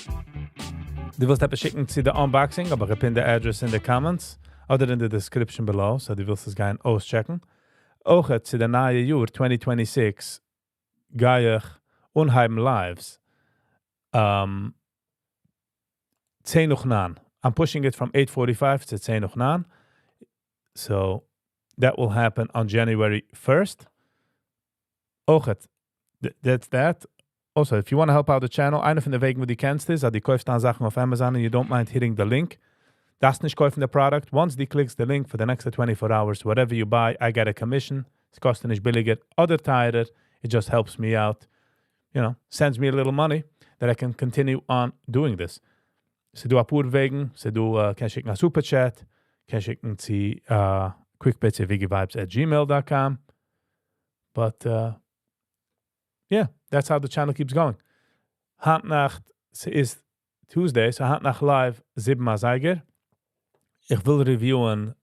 Du willst etwas schicken zu der Unboxing, aber ich pin the address in the comments oder in the description below, so du willst es gehen auschecken. Auch zu der neue Jahr 2026 gehe ich unheim lives 10 noch 9. I'm pushing it from 8:45 to 10 noch 9. So that will happen on January 1st. Auch that's that. Also, if you want to help out the channel, eine von der Wegen, wo du kennst ist, die kaufst dann Sachen auf Amazon and you don't mind hitting the link. Das nicht kaufen the product. Once du klickst the link for the next 24 hours, whatever you buy, I get a commission. Es kostet nicht billiger oder teurer. It just helps me out. You know, sends me a little money that I can continue on doing this. Se du a pur Wegen, se du kann schicken a Superchat, kann schicken zu quickbits at viggivibes@gmail.com. But yeah, that's how the channel keeps going. Handnacht is Tuesday, so Handnacht live 7 Mal Zeiger. Ich will reviewen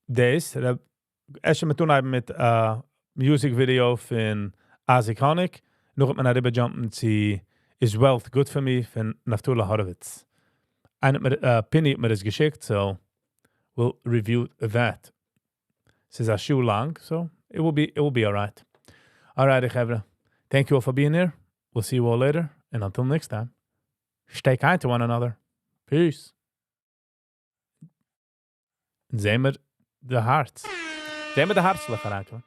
this. Erst mit tun mit music video von Azikonic. Noch hat man darüber jumpen zu Is Wealth Good For Me von Naftula Horowitz. Penny hat mir das geschickt, so we'll review that. This is a shoe long, so it will be all right. All right, Chevra. Thank you all for being here. We'll see you all later, and until next time, stay kind to one another. Peace. Sehen wir the hearts. Sehen wir the hearts, eigenlijk.